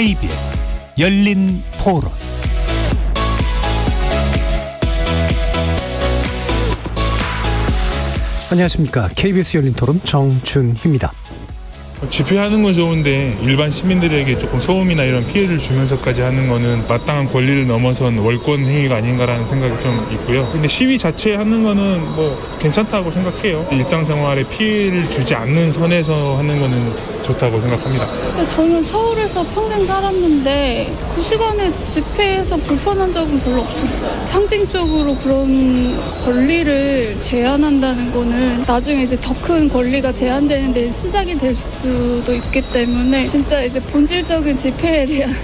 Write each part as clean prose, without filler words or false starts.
KBS 열린 토론. 안녕하십니까. KBS 열린 토론 정준희입니다. 집회하는 건 좋은데 일반 시민들에게 조금 소음이나 이런 피해를 주면서까지 하는 거는 마땅한 권리를 넘어선 월권 행위가 아닌가라는 생각이 좀 있고요. 근데 시위 자체 하는 거는 뭐 괜찮다고 생각해요. 일상생활에 피해를 주지 않는 선에서 하는 거는 좋다고 생각합니다. 저는 서울에서 평생 살았는데 그 시간에 집회에서 불편한 적은 별로 없었어요. 상징적으로 그런 권리를 제한한다는 거는 나중에 이제 더 큰 권리가 제한되는 데 시작이 될 수도 있기 때문에 진짜 이제 본질적인 집회에 대한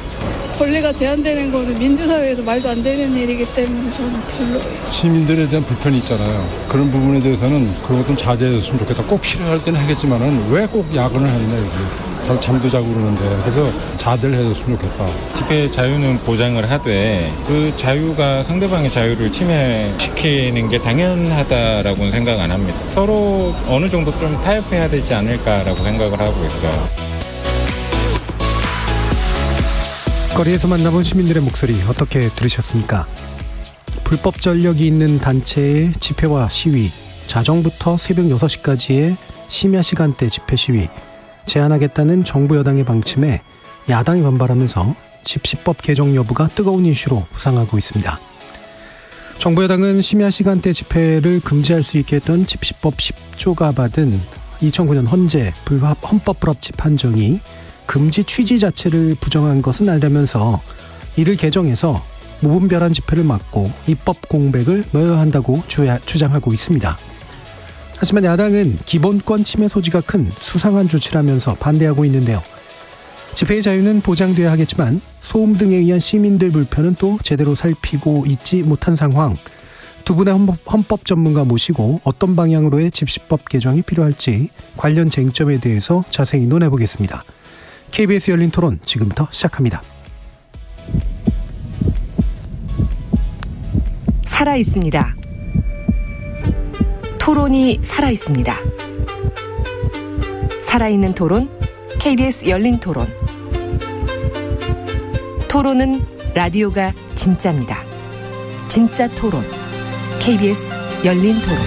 권리가 제한되는 거는 민주사회에서 말도 안 되는 일이기 때문에 저는 별로예요. 시민들에 대한 불편이 있잖아요. 그런 부분에 대해서는 그런 것좀 자제했으면 좋겠다. 꼭 필요할 때는 하겠지만은 왜 꼭 야근을 하느냐 이게. 잠도 자고 그러는데 그래서 자제를 해줬으면 좋겠다. 집회 자유는 보장을 하되 그 자유가 상대방의 자유를 침해시키는 게 당연하다라고는 생각 안 합니다. 서로 어느 정도 좀 타협해야 되지 않을까라고 생각을 하고 있어요. 거리에서 만나본 시민들의 목소리 어떻게 들으셨습니까? 불법 전력이 있는 단체의 집회와 시위, 자정부터 새벽 6시까지의 심야 시간대 집회 시위 제한하겠다는 정부 여당의 방침에 야당이 반발하면서 집시법 개정 여부가 뜨거운 이슈로 부상하고 있습니다. 정부 여당은 심야 시간대 집회를 금지할 수 있게 했던 집시법 10조가 받은 2009년 헌법 불합치 판정이 금지 취지 자체를 부정한 것은 알다면서 이를 개정해서 무분별한 집회를 막고 입법 공백을 넣어야 한다고 주장하고 있습니다. 하지만 야당은 기본권 침해 소지가 큰 수상한 조치라면서 반대하고 있는데요. 집회의 자유는 보장돼야 하겠지만 소음 등에 의한 시민들 불편은 또 제대로 살피고 있지 못한 상황. 두 분의 헌법 전문가 모시고 어떤 방향으로의 집시법 개정이 필요할지 관련 쟁점에 대해서 자세히 논해보겠습니다. KBS 열린 토론 지금부터 시작합니다. 살아있습니다. 토론이 살아있습니다. 살아있는 토론, KBS 열린 토론. 토론은 라디오가 진짜입니다. 진짜 토론, KBS 열린 토론.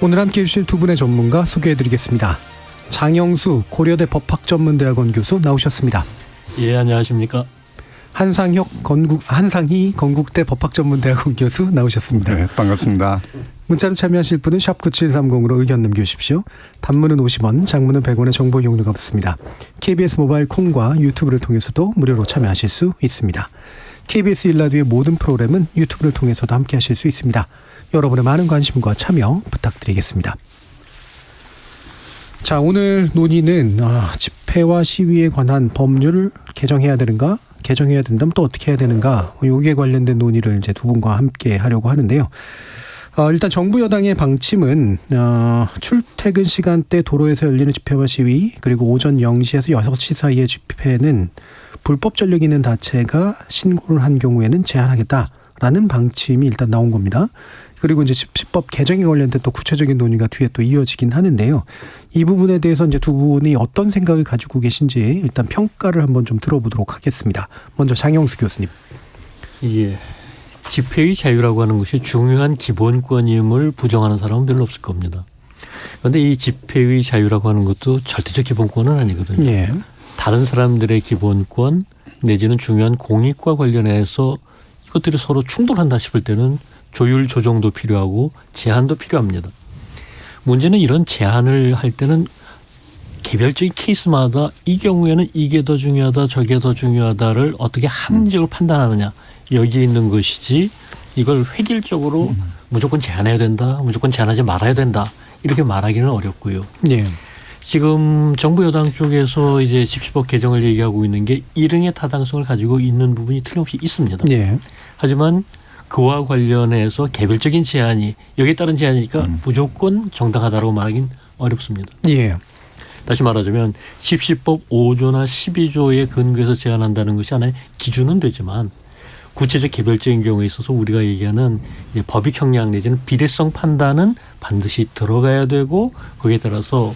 오늘 함께해 주실 두 분의 전문가 소개해드리겠습니다. 장영수 고려대 법학전문대학원 교수 나오셨습니다. 예, 안녕하십니까. 한상희 건국대 법학전문대학원 교수 나오셨습니다. 네, 반갑습니다. 문자로 참여하실 분은 샵 9730으로 의견 남겨주십시오. 단문은 50원, 장문은 100원의 정보 이용료가 붙습니다. KBS 모바일 콩과 유튜브를 통해서도 무료로 참여하실 수 있습니다. KBS 일라디오의 모든 프로그램은 유튜브를 통해서도 함께하실 수 있습니다. 여러분의 많은 관심과 참여 부탁드리겠습니다. 자, 오늘 논의는 집회와 시위에 관한 법률을 개정해야 되는가? 개정해야 된다면 또 어떻게 해야 되는가? 여기에 관련된 논의를 이제 두 분과 함께 하려고 하는데요. 일단 정부 여당의 방침은 출퇴근 시간대 도로에서 열리는 집회와 시위 그리고 오전 0시에서 6시 사이의 집회는 불법 전력이 있는 단체가 신고를 한 경우에는 제한하겠다라는 방침이 일단 나온 겁니다. 그리고 이제 집시법 개정에 관련된 또 구체적인 논의가 뒤에 또 이어지긴 하는데요. 이 부분에 대해서 이제 두 분이 어떤 생각을 가지고 계신지 일단 평가를 한번 좀 들어보도록 하겠습니다. 먼저 장영수 교수님. 예, 집회의 자유라고 하는 것이 중요한 기본권임을 부정하는 사람은 별로 없을 겁니다. 그런데 이 집회의 자유라고 하는 것도 절대적 기본권은 아니거든요. 예. 다른 사람들의 기본권 내지는 중요한 공익과 관련해서 이것들이 서로 충돌한다 싶을 때는 조율 조정도 필요하고 제한도 필요합니다. 문제는 이런 제한을 할 때는 개별적인 케이스마다 이 경우에는 이게 더 중요하다 저게 더 중요하다를 어떻게 합리적으로 판단하느냐 여기에 있는 것이지 이걸 획일적으로 무조건 제한해야 된다 무조건 제한하지 말아야 된다 이렇게 말하기는 어렵고요. 예. 지금 정부 여당 쪽에서 이제 집시법 개정을 얘기하고 있는 게 일응의 타당성을 가지고 있는 부분이 틀림없이 있습니다. 예. 하지만 그와 관련해서 개별적인 제한이 여기에 따른 제한이니까 무조건 정당하다고 말하기는 어렵습니다. 예. 다시 말하자면 집시법 5조나 12조에 근거해서 제한한다는 것이 하나의 기준은 되지만 구체적 개별적인 경우에 있어서 우리가 얘기하는 법익 형량 내지는 비례성 판단은 반드시 들어가야 되고 거기에 따라서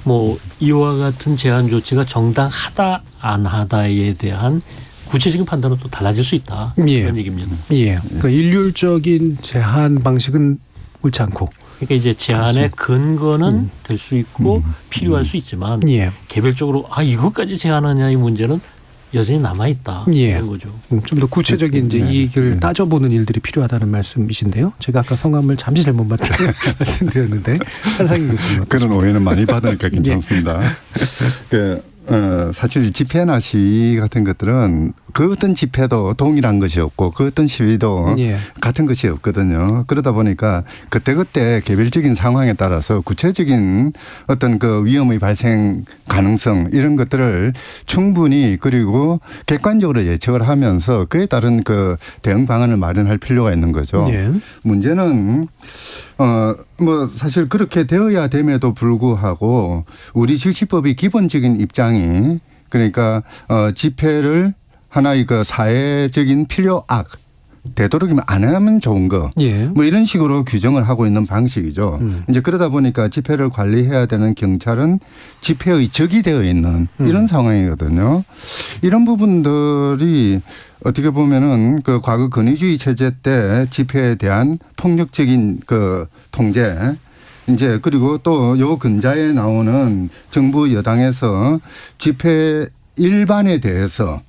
뭐 이와 같은 제한 조치가 정당하다 안 하다에 대한 구체적인 판단은 또 달라질 수 있다. 예. 그런 얘기입니다. 예. 그러니까 일률적인 제한 방식은 옳지 않고. 그러니까 이제 제한의 근거는 될 수 있고 필요할 수 있지만 예. 개별적으로 이것까지 제한하냐 이 문제는 여전히 남아 있다. 예. 그런 거죠. 좀 더 구체적인 이제 이 얘기를 따져보는 일들이 필요하다는 말씀이신데요. 제가 아까 성함을 잠시 잘못 말씀드렸는데 한상희 교수님. 그런 오해는 많이 받으니까 괜찮습니다. 사실 집회나 시위 같은 것들은 그 어떤 집회도 동일한 것이 없고 그 어떤 시위도 예. 같은 것이 없거든요. 그러다 보니까 그때그때 개별적인 상황에 따라서 구체적인 어떤 그 위험의 발생 가능성 이런 것들을 충분히 그리고 객관적으로 예측을 하면서 그에 따른 그 대응 방안을 마련할 필요가 있는 거죠. 예. 문제는 뭐 사실 그렇게 되어야 됨에도 불구하고 우리 질시법의 기본적인 입장이 그러니까 집회를 하나의 그 사회적인 필요악 되도록이면 안 하면 좋은 거. 예. 뭐 이런 식으로 규정을 하고 있는 방식이죠. 이제 그러다 보니까 집회를 관리해야 되는 경찰은 집회의 적이 되어 있는 이런 상황이거든요. 이런 부분들이 어떻게 보면은 그 과거 권위주의 체제 때 집회에 대한 폭력적인 그 통제 이제 그리고 또 요 근자에 나오는 정부 여당에서 집회 일반에 대해서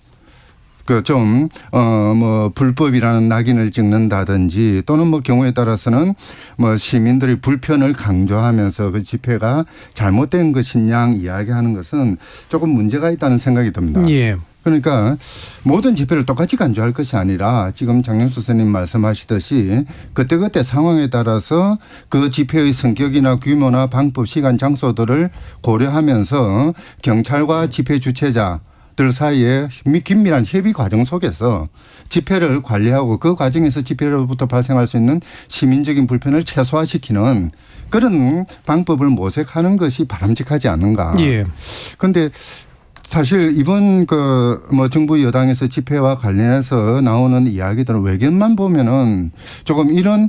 그 좀 뭐 불법이라는 낙인을 찍는다든지 또는 뭐 경우에 따라서는 뭐 시민들의 불편을 강조하면서 그 집회가 잘못된 것이냐 이야기하는 것은 조금 문제가 있다는 생각이 듭니다. 예. 그러니까 모든 집회를 똑같이 간주할 것이 아니라 지금 장영수 선생님 말씀하시듯이 그때그때 상황에 따라서 그 집회의 성격이나 규모나 방법, 시간, 장소들을 고려하면서 경찰과 집회 주최자들 사이에 긴밀한 협의 과정 속에서 집회를 관리하고 그 과정에서 집회로부터 발생할 수 있는 시민적인 불편을 최소화시키는 그런 방법을 모색하는 것이 바람직하지 않는가. 예. 그런데 사실 이번 그 뭐 정부 여당에서 집회와 관련해서 나오는 이야기들은 외견만 보면은 조금 이런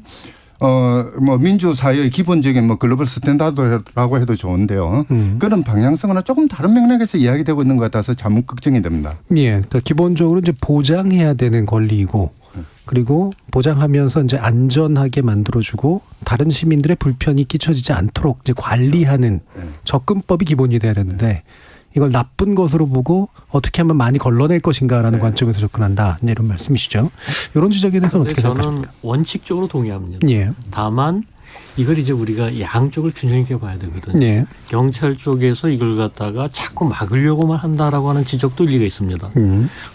뭐 민주사회의 기본적인 뭐 글로벌 스탠다드라고 해도 좋은데요. 그런 방향성은 조금 다른 맥락에서 이야기되고 있는 것 같아서 참 걱정이 됩니다. 예. 그러니까 기본적으로 이제 보장해야 되는 권리이고 그리고 보장하면서 이제 안전하게 만들어주고 다른 시민들의 불편이 끼쳐지지 않도록 이제 관리하는 접근법이 기본이 돼야 되는데 이걸 나쁜 것으로 보고 어떻게 하면 많이 걸러낼 것인가라는 관점에서 접근한다. 이런 말씀이시죠. 이런 지적에 대해서는 어떻게 저는 생각하십니까? 원칙적으로 동의합니다. 예. 다만 이걸 이제 우리가 양쪽을 균형 있게 봐야 되거든요. 예. 경찰 쪽에서 이걸 갖다가 자꾸 막으려고만 한다라고 하는 지적도 일리가 있습니다.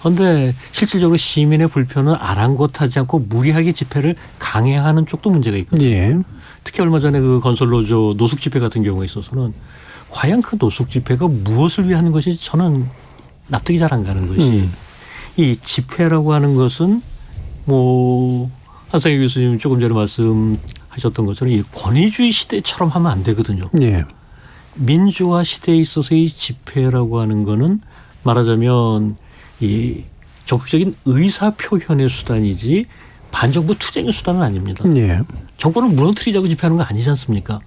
그런데 실질적으로 시민의 불편을 아랑곳하지 않고 무리하게 집회를 강행하는 쪽도 문제가 있거든요. 예. 특히 얼마 전에 그 건설노조 노숙 집회 같은 경우에 있어서는 과연 그 노숙 집회가 무엇을 위한 것인지 저는 납득이 잘 안 가는 것이 이 집회라고 하는 것은 뭐 한상희 교수님 조금 전에 말씀하셨던 것처럼 이 권위주의 시대처럼 하면 안 되거든요. 예. 민주화 시대에 있어서 이 집회라고 하는 거는 말하자면 이 적극적인 의사 표현의 수단이지 반정부 투쟁의 수단은 아닙니다. 예. 정권을 무너뜨리자고 집회하는 거 아니지 않습니까?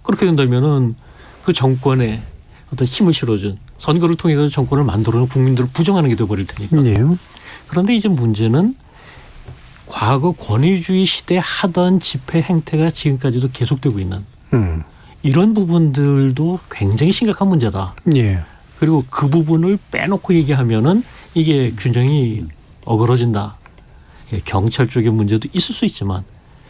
그렇게 된다면은 그 정권에 어떤 힘을 실어준 선거를 통해서 정권을 만들어놓은 국민들을 부정하는 게 되어버릴 테니까. 예. 그런데 이제 문제는 과거 권위주의 시대에 하던 집회 행태가 지금까지도 계속되고 있는 이런 부분들도 굉장히 심각한 문제다. 예. 그리고 그 부분을 빼놓고 얘기하면은 이게 균형이 어그러진다. 경찰 쪽의 문제도 있을 수 있지만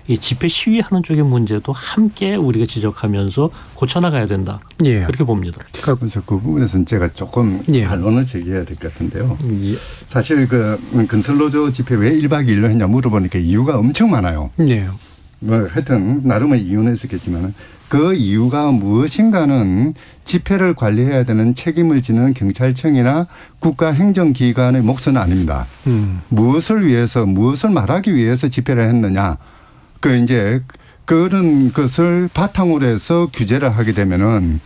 이 집회 시위하는 쪽의 문제도 함께 우리가 지적하면서 고쳐나가야 된다. 예. 그렇게 봅니다. 그래서 그 부분에서는 제가 조금 예. 반론을 제기해야 될 것 같은데요. 예. 사실 그 건설노조 집회 왜 1박 2일로 했냐 물어보니까 이유가 엄청 많아요. 예. 뭐 하여튼 나름의 이유는 있었겠지만 그 이유가 무엇인가는 집회를 관리해야 되는 책임을 지는 경찰청이나 국가행정기관의 몫은 아닙니다. 무엇을 위해서 무엇을 말하기 위해서 집회를 했느냐. 그 이제 그런 것을 바탕으로 해서 규제를 하게 되면은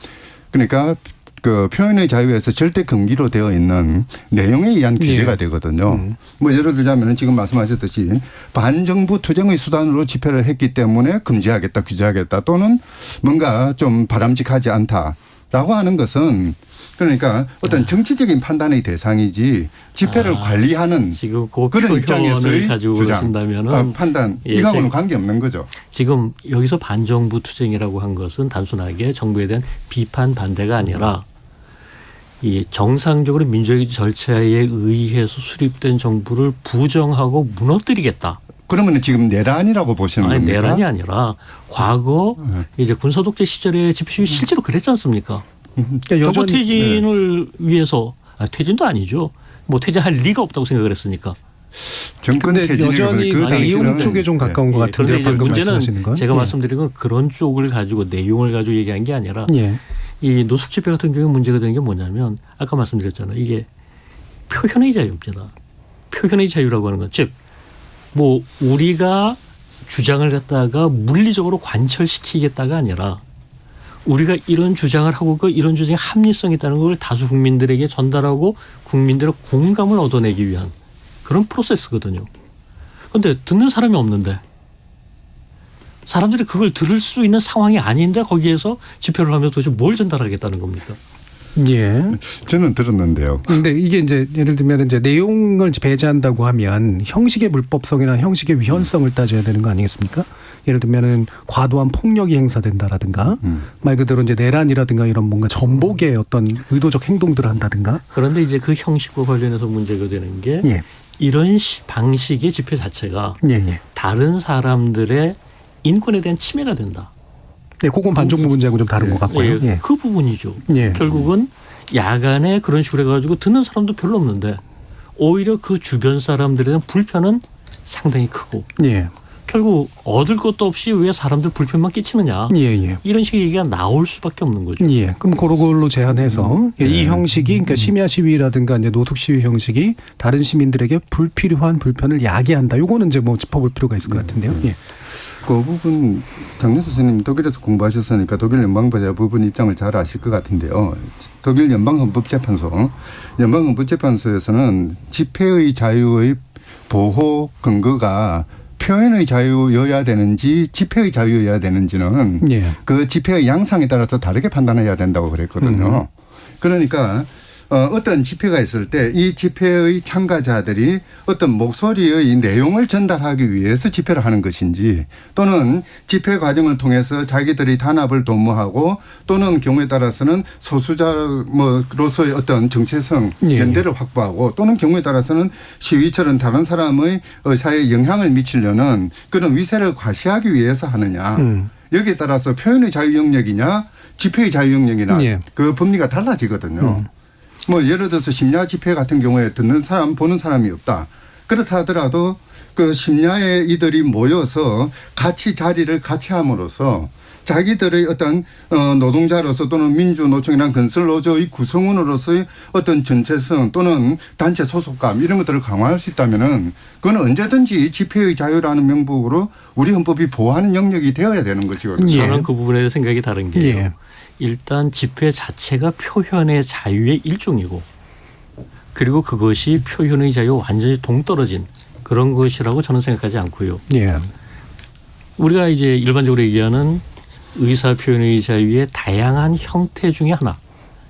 그러니까 그 표현의 자유에서 절대 금기로 되어 있는 내용에 의한 규제가 되거든요. 뭐 예를 들자면 지금 말씀하셨듯이 반정부 투쟁의 수단으로 집회를 했기 때문에 금지하겠다, 규제하겠다 또는 뭔가 좀 바람직하지 않다라고 하는 것은 그러니까 어떤 정치적인 판단의 대상이지 집회를 관리하는 지금 그 그런 표현을 입장에서의 가지고 주장, 그러신다면은 판단 예, 이거하고는 관계없는 거죠. 지금 여기서 반정부 투쟁이라고 한 것은 단순하게 정부에 대한 비판 반대가 아니라 이 정상적으로 민주주의 절차에 의해서 수립된 정부를 부정하고 무너뜨리겠다. 그러면 지금 내란이라고 보시는 아니, 겁니까? 내란이 아니라 과거 이제 군사독재 시절에 집회 시위 실제로 그랬지 않습니까? 그러니까 정부 퇴진을 위해서 퇴진도 아니죠. 뭐 퇴진할 리가 없다고 생각을 했으니까. 정권 근데 퇴진이 여전히 그 내용 당시는 쪽에 좀 가까운 것 그런데 같은데요. 이제 방금 문제는 말씀하시는 건. 제가 예. 말씀드린 건 그런 쪽을 가지고 내용을 가지고 얘기한 게 아니라 예. 이 노숙 집회 같은 경우에 문제가 되는 게 뭐냐면 아까 말씀드렸잖아요. 이게 표현의 자유입니다. 표현의 자유라고 하는 건 즉 뭐 우리가 주장을 갖다가 물리적으로 관철시키겠다가 아니라 우리가 이런 주장을 하고 그 이런 주장에 합리성이 있다는 걸 다수 국민들에게 전달하고 국민들의 공감을 얻어내기 위한 그런 프로세스거든요. 그런데 듣는 사람이 없는데 사람들이 그걸 들을 수 있는 상황이 아닌데 거기에서 집회를 하면 도대체 뭘 전달하겠다는 겁니까? 예. 저는 들었는데요. 근데 이게 이제 예를 들면 이제 내용을 배제한다고 하면 형식의 불법성이나 형식의 위헌성을 따져야 되는 거 아니겠습니까? 예를 들면은 과도한 폭력이 행사된다라든가 말 그대로 이제 내란이라든가 이런 뭔가 전복의 어떤 의도적 행동들을 한다든가. 그런데 이제 그 형식과 관련해서 문제가 되는 게 예. 이런 방식의 집회 자체가 예, 예. 다른 사람들의 인권에 대한 침해가 된다. 네, 그건 반정부 문제하고 좀 다른 것 같고요. 예. 그 부분이죠. 예. 결국은 야간에 그런 식으로 해가지고 듣는 사람도 별로 없는데 오히려 그 주변 사람들에 대한 불편은 상당히 크고 예. 결국 얻을 것도 없이 왜 사람들 불편만 끼치느냐. 예, 예. 이런 식의 얘기가 나올 수밖에 없는 거죠. 예. 그럼 그런 걸로 제한해서 이 형식이 그러니까 심야 시위라든가 이제 노숙 시위 형식이 다른 시민들에게 불필요한 불편을 야기한다. 요거는 이제 뭐 짚어볼 필요가 있을 것 같은데요. 예. 그 부분 장례 선생님 독일에서 공부하셨으니까 독일 연방법의 부분 입장을 잘 아실 것 같은데요. 독일 연방헌법재판소에서는 집회의 자유의 보호 근거가 표현의 자유여야 되는지 집회의 자유여야 되는지는 예. 그 집회의 양상에 따라서 다르게 판단해야 된다고 그랬거든요. 그러니까 어떤 집회가 있을 때 이 집회의 참가자들이 어떤 목소리의 내용을 전달하기 위해서 집회를 하는 것인지 또는 집회 과정을 통해서 자기들이 단합을 도모하고 또는 경우에 따라서는 소수자로서의 어떤 정체성 예. 연대를 확보하고 또는 경우에 따라서는 시위처럼 다른 사람의 의사에 영향을 미치려는 그런 위세를 과시하기 위해서 하느냐. 여기에 따라서 표현의 자유 영역이냐 집회의 자유 영역이나 예. 그 법리가 달라지거든요. 뭐 예를 들어서 심야 집회 같은 경우에 듣는 사람 보는 사람이 없다. 그렇다 하더라도 그 심야에 이들이 모여서 같이 자리를 같이 함으로써 자기들의 어떤 노동자로서 또는 민주노총이나 건설노조의 구성원으로서의 어떤 전체성 또는 단체 소속감 이런 것들을 강화할 수 있다면은 그건 언제든지 집회의 자유라는 명목으로 우리 헌법이 보호하는 영역이 되어야 되는 것이거든요. 예. 저는 그 부분에 생각이 다른 게요. 예. 일단 집회 자체가 표현의 자유의 일종이고 그리고 그것이 표현의 자유와 완전히 동떨어진 그런 것이라고 저는 생각하지 않고요. 예. 우리가 이제 일반적으로 얘기하는 의사 표현의 자유의 다양한 형태 중에 하나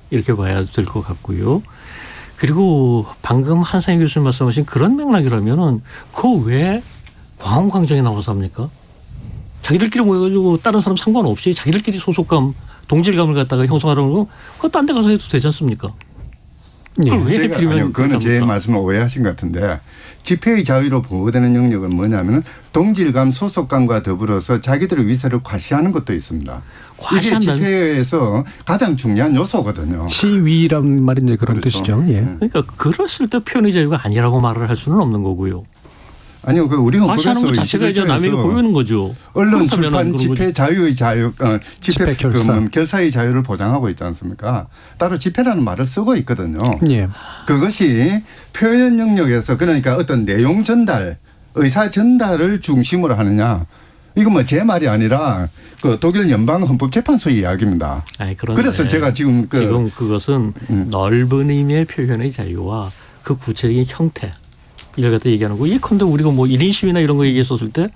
이렇게 봐야 될 것 같고요. 그리고 방금 한상희 교수님 말씀하신 그런 맥락이라면은 그 왜 광화문광장에 나와서 합니까? 자기들끼리 모여가지고 다른 사람 상관없이 자기들끼리 소속감, 동질감을 갖다가 형성하려는 거 그거 딴 데 가서 해도 되지 않습니까? 그걸 왜 제가, 해필이면 아니요, 그거는 제 합니까? 말씀을 오해하신 것 같은데 집회의 자유로 보호되는 영역은 뭐냐면 동질감, 소속감과 더불어서 자기들의 위세를 과시하는 것도 있습니다. 이게 과시한다는- 집회에서 가장 중요한 요소거든요. 시위란 말이 이제 그런 그렇죠. 뜻이죠. 예. 그러니까 그랬을 때 표현의 자유가 아니라고 말을 할 수는 없는 거고요. 아니요, 그 우리 과시하는 헌법에서 것 자체가 이제 남에게 21조에서 보이는 거죠. 언론, 그렇다면은 출판, 그런 집회 거죠. 자유의 자유, 집회 결사. 결사의 자유를 보장하고 있지 않습니까? 따로 집회라는 말을 쓰고 있거든요. 예. 그것이 표현 영역에서 그러니까 어떤 내용 전달, 의사 전달을 중심으로 하느냐, 이건 뭐 제 말이 아니라 그 독일 연방헌법재판소의 이야기입니다. 아니, 그런데 그래서 제가 지금 지금 그것은 넓은 의미의 표현의 자유와 그 구체적인 형태 이걸 갖다 얘기하는 거. 예컨대 우리가 뭐 1인 시위나 이런 거 얘기했었을 때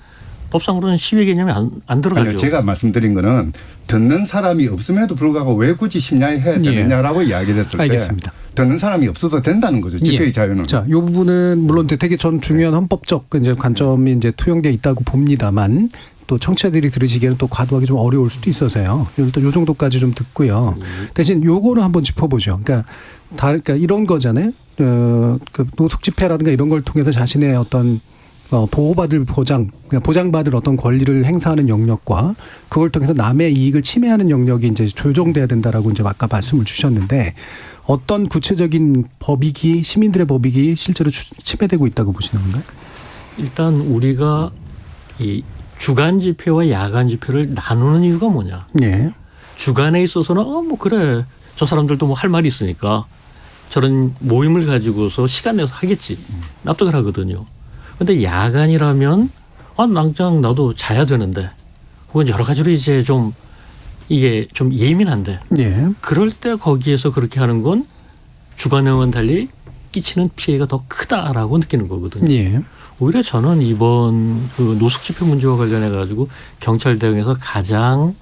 법상으로는 시위 개념이 안 들어가죠. 아니요, 제가 말씀드린 거는 듣는 사람이 없음에도 불구하고 왜 굳이 심야에 해야 되느냐라고 이야기를 했을 알겠습니다. 때 듣는 사람이 없어도 된다는 거죠. 집회의 자유는. 자, 이 부분은 물론 되게 전 중요한 헌법적 이제 관점이 이제 투영되어 있다고 봅니다만 또 청취자들이 들으시기에는 또 과도하게 좀 어려울 수도 있어서요. 일단 요 정도까지 좀 듣고요. 대신 요거는 한번 짚어보죠. 그러니까 이런 거잖아요. 그 노숙 집회라든가 이런 걸 통해서 자신의 어떤 보호받을 그러니까 보장받을 어떤 권리를 행사하는 영역과 그걸 통해서 남의 이익을 침해하는 영역이 이제 조정돼야 된다라고 이제 아까 말씀을 주셨는데 어떤 구체적인 법익이 시민들의 법익이 실제로 침해되고 있다고 보시는 건가요? 일단 우리가 이 주간 집회와 야간 집회를 나누는 이유가 뭐냐? 예. 주간에 있어서는 뭐 그래 저 사람들도 뭐 할 말이 있으니까 저런 모임을 가지고서 시간 내서 하겠지 납득을 하거든요. 근데 야간이라면 당장 나도 자야 되는데 혹은 여러 가지로 이제 좀 이게 좀 예민한데 예. 그럴 때 거기에서 그렇게 하는 건 주간에와는 달리 끼치는 피해가 더 크다라고 느끼는 거거든요. 예. 오히려 저는 이번 그 노숙 집회 문제와 관련해 가지고 경찰 대응에서 가장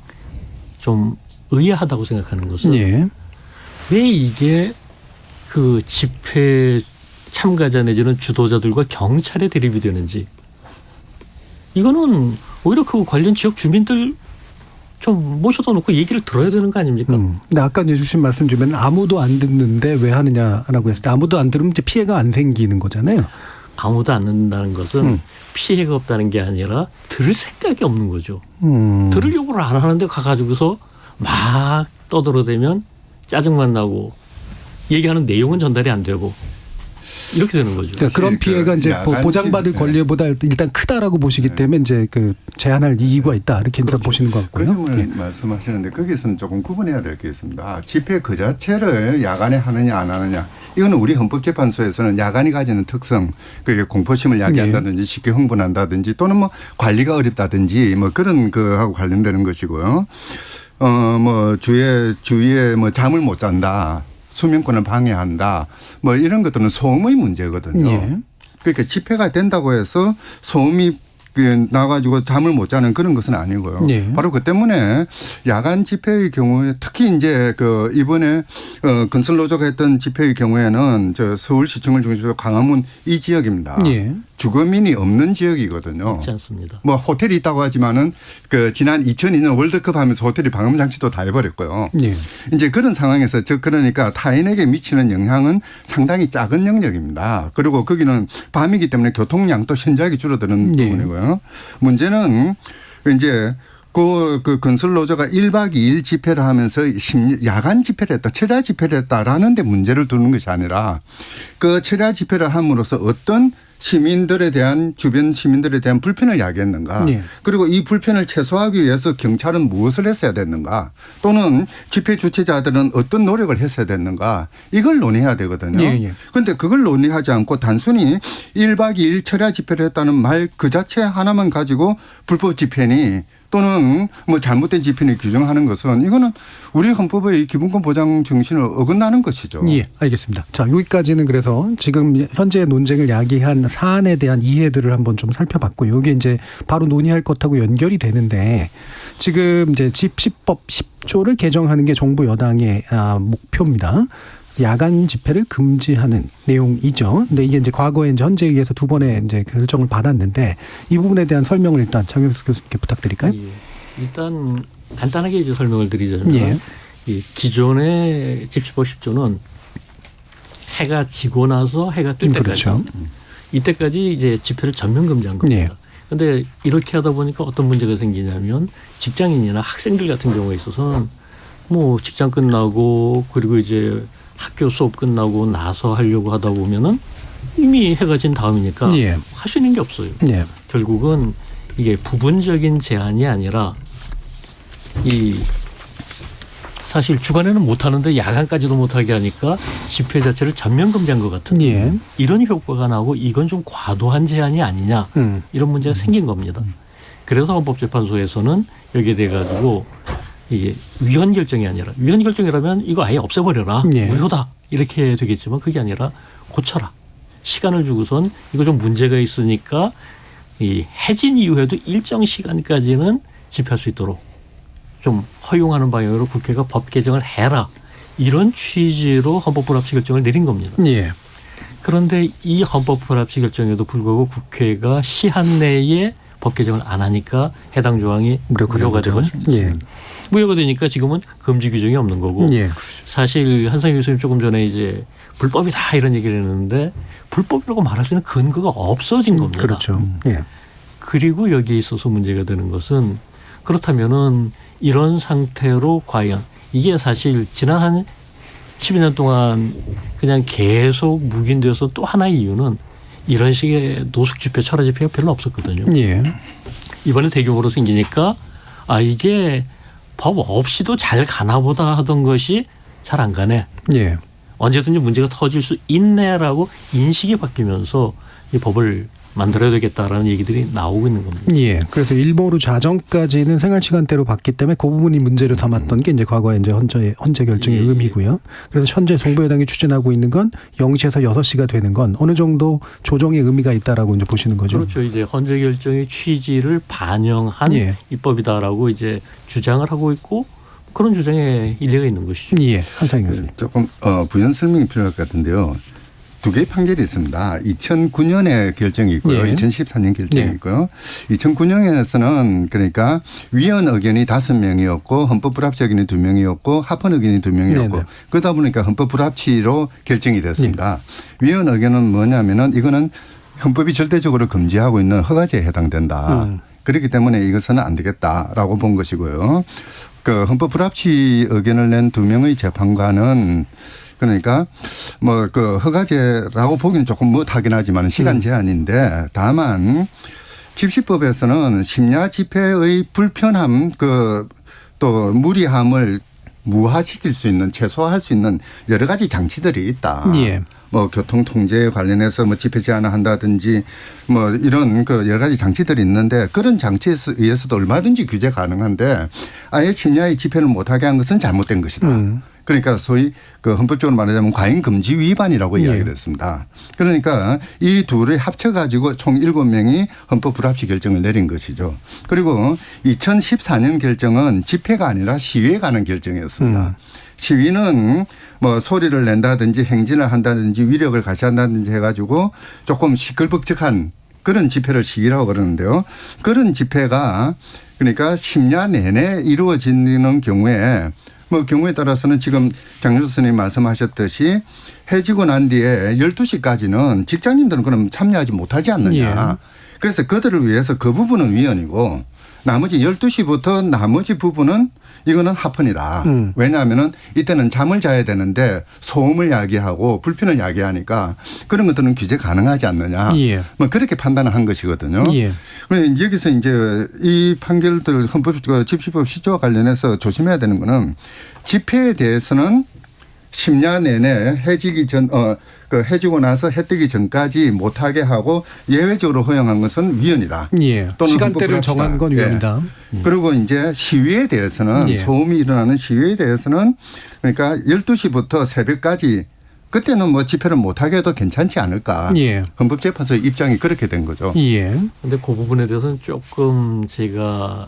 좀 의아하다고 생각하는 것은 예. 왜 이게 그 집회 참가자 내지는 주도자들과 경찰에 대립이 되는지 이거는 오히려 그 관련 지역 주민들 좀 모셔다 놓고 얘기를 들어야 되는 거 아닙니까? 근데 아까 이제 주신 말씀 주면 아무도 안 듣는데 왜 하느냐라고 했을 때 아무도 안 들으면 이제 피해가 안 생기는 거잖아요. 아무도 안 듣는다는 것은 피해가 없다는 게 아니라 들을 생각이 없는 거죠. 들을 요구를 안 하는데 가가지고서 막 떠들어대면 짜증만 나고 얘기하는 내용은 전달이 안 되고 이렇게 되는 거죠. 그러니까 그런 피해가 이제 보장받을 권리보다 일단 크다라고 보시기 때문에 이제 그 제한할 이유가 있다 이렇게 일단 보시는 것 그 같고요. 점을 예. 말씀하시는데 거기서는 조금 구분해야 될 게 있습니다. 집회 그 자체를 야간에 하느냐 안 하느냐 이거는 우리 헌법재판소에서는 야간이 가지는 특성 그게 공포심을 야기한다든지 쉽게 흥분한다든지 또는 뭐 관리가 어렵다든지 뭐 그런 거하고 관련되는 것이고요. 뭐 주위에 뭐 잠을 못 잔다. 수면권을 방해한다. 뭐 이런 것들은 소음의 문제거든요. 예. 그러니까 집회가 된다고 해서 소음이 나가지고 잠을 못 자는 그런 것은 아니고요. 예. 바로 그 때문에 야간 집회의 경우에 특히 이제 그 이번에 건설노조가 했던 집회의 경우에는 저 서울시청을 중심으로 광화문 이 지역입니다. 예. 주거민이 없는 지역이거든요. 없지 않습니다. 뭐 호텔이 있다고 하지만은 그 지난 2002년 월드컵 하면서 호텔이 방음 장치도 다 해버렸고요. 예. 이제 그런 상황에서 그러니까 타인에게 미치는 영향은 상당히 작은 영역입니다. 그리고 거기는 밤이기 때문에 교통량도 현저하게 줄어드는 예. 부분이고요. 문제는 이제 그 건설노조가 1박 2일 집회를 하면서 야간 집회를 했다, 철야 집회를 했다라는 데 문제를 두는 것이 아니라 그 철야 집회를 함으로써 어떤 시민들에 대한 주변 시민들에 대한 불편을 야기했는가. 예. 그리고 이 불편을 최소화하기 위해서 경찰은 무엇을 했어야 됐는가. 또는 집회 주최자들은 어떤 노력을 했어야 됐는가. 이걸 논의해야 되거든요. 그런데 그걸 논의하지 않고 단순히 1박 2일 철야 집회를 했다는 말 그 자체 하나만 가지고 불법 집회니 또는 뭐 잘못된 집회를 규정하는 것은 이거는 우리 헌법의 기본권 보장 정신을 어긋나는 것이죠. 예, 알겠습니다. 자, 여기까지는 그래서 지금 현재 논쟁을 야기한 사안에 대한 이해들을 한번 좀 살펴봤고요. 이게 이제 바로 논의할 것하고 연결이 되는데 지금 이제 집시법 10조를 개정하는 게 정부 여당의 목표입니다. 야간 집회를 금지하는 내용이죠. 근데 이게 이제 과거에 이제 헌재에 의해서 2번의 이제 결정을 받았는데 이 부분에 대한 설명을 일단 장현수 교수님께 부탁드릴까요? 예. 일단 간단하게 이제 설명을 드리자면 예. 이 기존의 집시법 10조는 해가 지고 나서 해가 뜰 때까지 그렇죠. 이때까지 이제 집회를 전면 금지한 겁니다. 그런데 이렇게 하다 보니까 어떤 문제가 생기냐면 직장인이나 학생들 같은 경우에 있어서는 뭐 직장 끝나고 그리고 이제 학교 수업 끝나고 나서 하려고 하다 보면은 이미 해가 진 다음이니까 예. 할 수 있는 게 없어요. 예. 결국은 이게 부분적인 제한이 아니라 이 사실 주간에는 못 하는데 야간까지도 못 하게 하니까 집회 자체를 전면 금지한 것 같은 이런 효과가 나고 이건 좀 과도한 제한이 아니냐 이런 문제가 생긴 겁니다. 그래서 헌법재판소에서는 여기에 대해 가지고 이게 위헌 결정이 아니라 위헌 결정이라면 이거 아예 없애버려라. 예. 무효다. 이렇게 되겠지만 그게 아니라 고쳐라. 시간을 주고선 이거 좀 문제가 있으니까 이 해진 이후에도 일정 시간까지는 집회할 수 있도록 좀 허용하는 방향으로 국회가 법 개정을 해라. 이런 취지로 헌법 불합치 결정을 내린 겁니다. 예. 그런데 이 헌법 불합치 결정에도 불구하고 국회가 시한 내에 법 개정을 안 하니까 해당 조항이 무효가 되거든요. 예. 무효가 되니까 지금은 금지 규정이 없는 거고 예. 사실 한상희 교수님 조금 전에 이제 불법이다 이런 얘기를 했는데 불법이라고 말할 수 있는 근거가 없어진 겁니다. 그렇죠. 예. 그리고 여기에 있어서 문제가 되는 것은 그렇다면은 이런 상태로 과연 이게 사실 지난 한 12년 동안 그냥 계속 묵인되어서 또 하나의 이유는 이런 식의 노숙 집회, 철야 집회가 별로 없었거든요. 예. 이번에 대규모로 생기니까 아 이게 법 없이도 잘 가나 보다 하던 것이 잘 안 가네. 예. 언제든지 문제가 터질 수 있네라고 인식이 바뀌면서 이 법을 만들어야 되겠다라는 얘기들이 나오고 있는 겁니다. 예. 그래서 일보루 자정까지는 생활 시간대로 봤기 때문에 그 부분이 문제로 삼았던 게 이제 과거에 이제 헌재 결정의 예. 의미고요. 그래서 현재 정부 여당이 추진하고 있는 건 0시에서 6시가 되는 건 어느 정도 조정의 의미가 있다라고 이제 보시는 거죠. 그렇죠. 이제 헌재 결정의 취지를 반영한 예. 입법이다라고 이제 주장을 하고 있고 그런 주장에 일리가 있는 것이죠. 예. 한상희 교수님. 조금 부연 설명이 필요할 것 같은데요. 두 개의 판결이 있습니다. 2009년에 결정이 있고요. 예. 2014년 결정이 예. 있고요. 2009년에서는 그러니까 위헌 의견이 5명이었고 헌법 불합치 의견이 2명이었고 합헌 의견이 2명이었고 네네. 그러다 보니까 헌법 불합치로 결정이 됐습니다. 위헌 의견은 뭐냐면은 이거는 헌법이 절대적으로 금지하고 있는 허가제에 해당된다. 그렇기 때문에 이것은 안 되겠다라고 본 것이고요. 그 헌법 불합치 의견을 낸 2명의 재판관은 그러니까 뭐 그 허가제라고 보기는 조금 못하긴 하지만 시간 제한인데 다만 집시법에서는 심야 집회의 불편함 그 또 무리함을 무화시킬 수 있는 최소화할 수 있는 여러 가지 장치들이 있다. 예. 뭐 교통 통제에 관련해서 뭐 집회 제한을 한다든지 뭐 이런 그 여러 가지 장치들이 있는데 그런 장치에 의해서도 얼마든지 규제 가능한데 아예 심야에 집회를 못하게 한 것은 잘못된 것이다. 그러니까 소위 그 헌법적으로 말하자면 과잉 금지 위반이라고 이야기를 했습니다. 그러니까 이 둘을 합쳐가지고 총 7명이 헌법 불합치 결정을 내린 것이죠. 그리고 2014년 결정은 집회가 아니라 시위에 관한 결정이었습니다. 시위는 뭐 소리를 낸다든지 행진을 한다든지 위력을 가시한다든지 해가지고 조금 시끌벅적한 그런 집회를 시위라고 그러는데요. 그런 집회가 그러니까 심야 내내 이루어지는 경우에 뭐 경우에 따라서는 지금 장 교수님 말씀하셨듯이 해지고 난 뒤에 12시까지는 직장인들은 그럼 참여하지 못하지 않느냐. 예. 그래서 그들을 위해서 그 부분은 위헌이고 나머지 12시부터 나머지 부분은 이거는 합헌이다. 왜냐하면은 이때는 잠을 자야 되는데 소음을 야기하고 불편을 야기하니까 그런 것들은 규제 가능하지 않느냐. 예. 뭐 그렇게 판단을 한 것이거든요. 예. 여기서 이제 이 판결들 헌법 집시법 시조와 관련해서 조심해야 되는 거는 집회에 대해서는 심야 내내 해지기 전, 그 해지고 나서 해 뜨기 전까지 못하게 하고 예외적으로 허용한 것은 위헌이다. 예. 또는 시간대를 정한 건 위헌이다. 예. 그리고 이제 시위에 대해서는 예. 소음이 일어나는 시위에 대해서는 그러니까 12시부터 새벽까지 그때는 뭐 집회를 못하게 해도 괜찮지 않을까. 예. 헌법재판소의 입장이 그렇게 된 거죠. 예. 근데 그 부분에 대해서는 조금 제가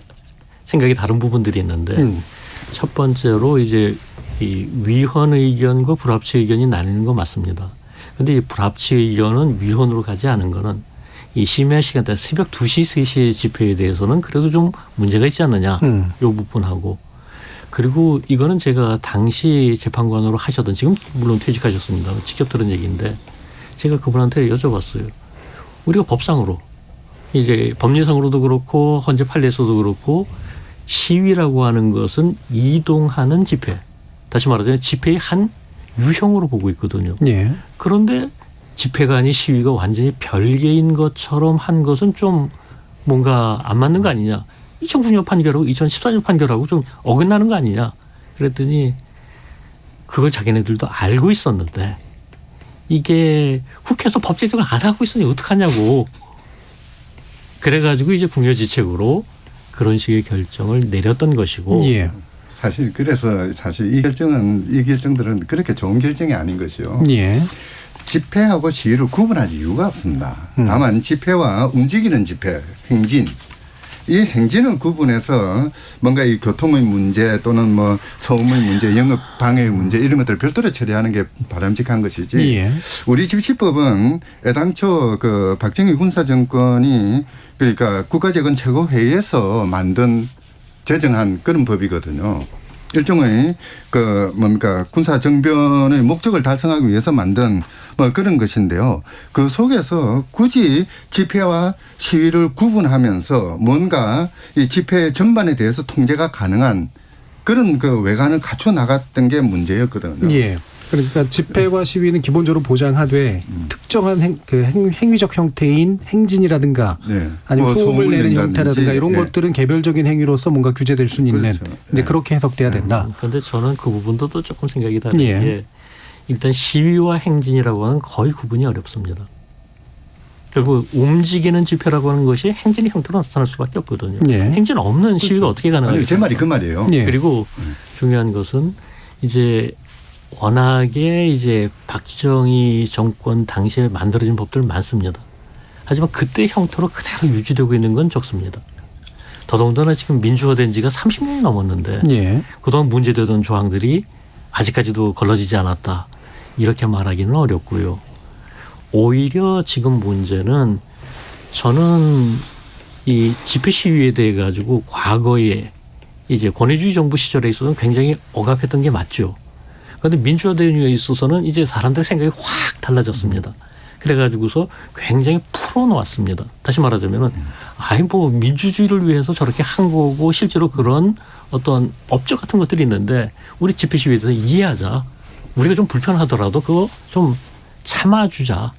생각이 다른 부분들이 있는데 첫 번째로 이제 이 위헌 의견과 불합치 의견이 나뉘는 거 맞습니다. 그런데 이 불합치 의견은 위헌으로 가지 않은 거는 이 심야 시간대 새벽 2시, 3시의 집회에 대해서는 그래도 좀 문제가 있지 않느냐. 이 부분하고. 그리고 이거는 제가 당시 재판관으로 하셨던 지금 물론 퇴직하셨습니다. 직접 들은 얘기인데 제가 그분한테 여쭤봤어요. 우리가 법상으로 이제 법리상으로도 그렇고 헌재 판례에서도 그렇고 시위라고 하는 것은 이동하는 집회. 다시 말하자면 집회의 한 유형으로 보고 있거든요. 예. 그런데 집회가 아닌 시위가 완전히 별개인 것처럼 한 것은 좀 뭔가 안 맞는 거 아니냐. 2009년 판결하고 2014년 판결하고 좀 어긋나는 거 아니냐. 그랬더니 그걸 자기네들도 알고 있었는데 이게 국회에서 법 제정을 안 하고 있으니 어떡하냐고. 그래가지고 이제 궁여지책으로 그런 식의 결정을 내렸던 것이고 예. 사실 그래서 사실 이 결정들은 그렇게 좋은 결정이 아닌 것이요. 예. 집회하고 시위를 구분할 이유가 없습니다. 다만 집회와 움직이는 집회, 행진. 이 행진을 구분해서 뭔가 이 교통의 문제 또는 뭐 소음의 문제, 영업 방해의 문제 이런 것들을 별도로 처리하는 게 바람직한 것이지. 예. 우리 집시법은 애당초 그 박정희 군사정권이 그러니까 국가재건 최고회의에서 제정한 그런 법이거든요. 일종의 그 뭡니까 군사 정변의 목적을 달성하기 위해서 만든 뭐 그런 것인데요. 그 속에서 굳이 집회와 시위를 구분하면서 뭔가 이 집회 전반에 대해서 통제가 가능한 그런 그 외관을 갖춰 나갔던 게 문제였거든요. 예. 그러니까 집회와 시위는 기본적으로 보장하되 특정한 행위적 형태인 행진이라든가 네. 아니면 뭐 소음을 내는 낸다든지. 형태라든가 이런 네. 것들은 개별적인 행위로서 뭔가 규제될 수는 있는. 그렇죠. 근데 네. 그렇게 해석돼야 된다. 그런데 저는 그 부분도 또 조금 생각이 다른 예. 게 일단 시위와 행진이라고 하는 거의 구분이 어렵습니다. 결국 움직이는 집회라고 하는 것이 행진의 형태로 나타날 수밖에 없거든요. 예. 행진 없는 시위가 어떻게 아니, 가능할까요? 제 말이 그 말이에요. 예. 그리고 중요한 것은 이제 워낙에 이제 박정희 정권 당시에 만들어진 법들 많습니다. 하지만 그때 형태로 그대로 유지되고 있는 건 적습니다. 더더군다나 지금 민주화된 지가 30년이 넘었는데 예. 그동안 문제되던 조항들이 아직까지도 걸러지지 않았다. 이렇게 말하기는 어렵고요. 오히려 지금 문제는 저는 이 집회 시위에 대해 가지고 과거에 이제 권위주의 정부 시절에 있어서는 굉장히 억압했던 게 맞죠. 그런데 민주화된 이유에 있어서는 이제 사람들의 생각이 확 달라졌습니다. 그래가지고서 굉장히 풀어놓았습니다. 다시 말하자면은 아이 뭐 민주주의를 위해서 저렇게 한 거고 실제로 그런 어떤 업적 같은 것들이 있는데 우리 집회 시위에 대해서 이해하자. 우리가 좀 불편하더라도 그거 좀 참아주자.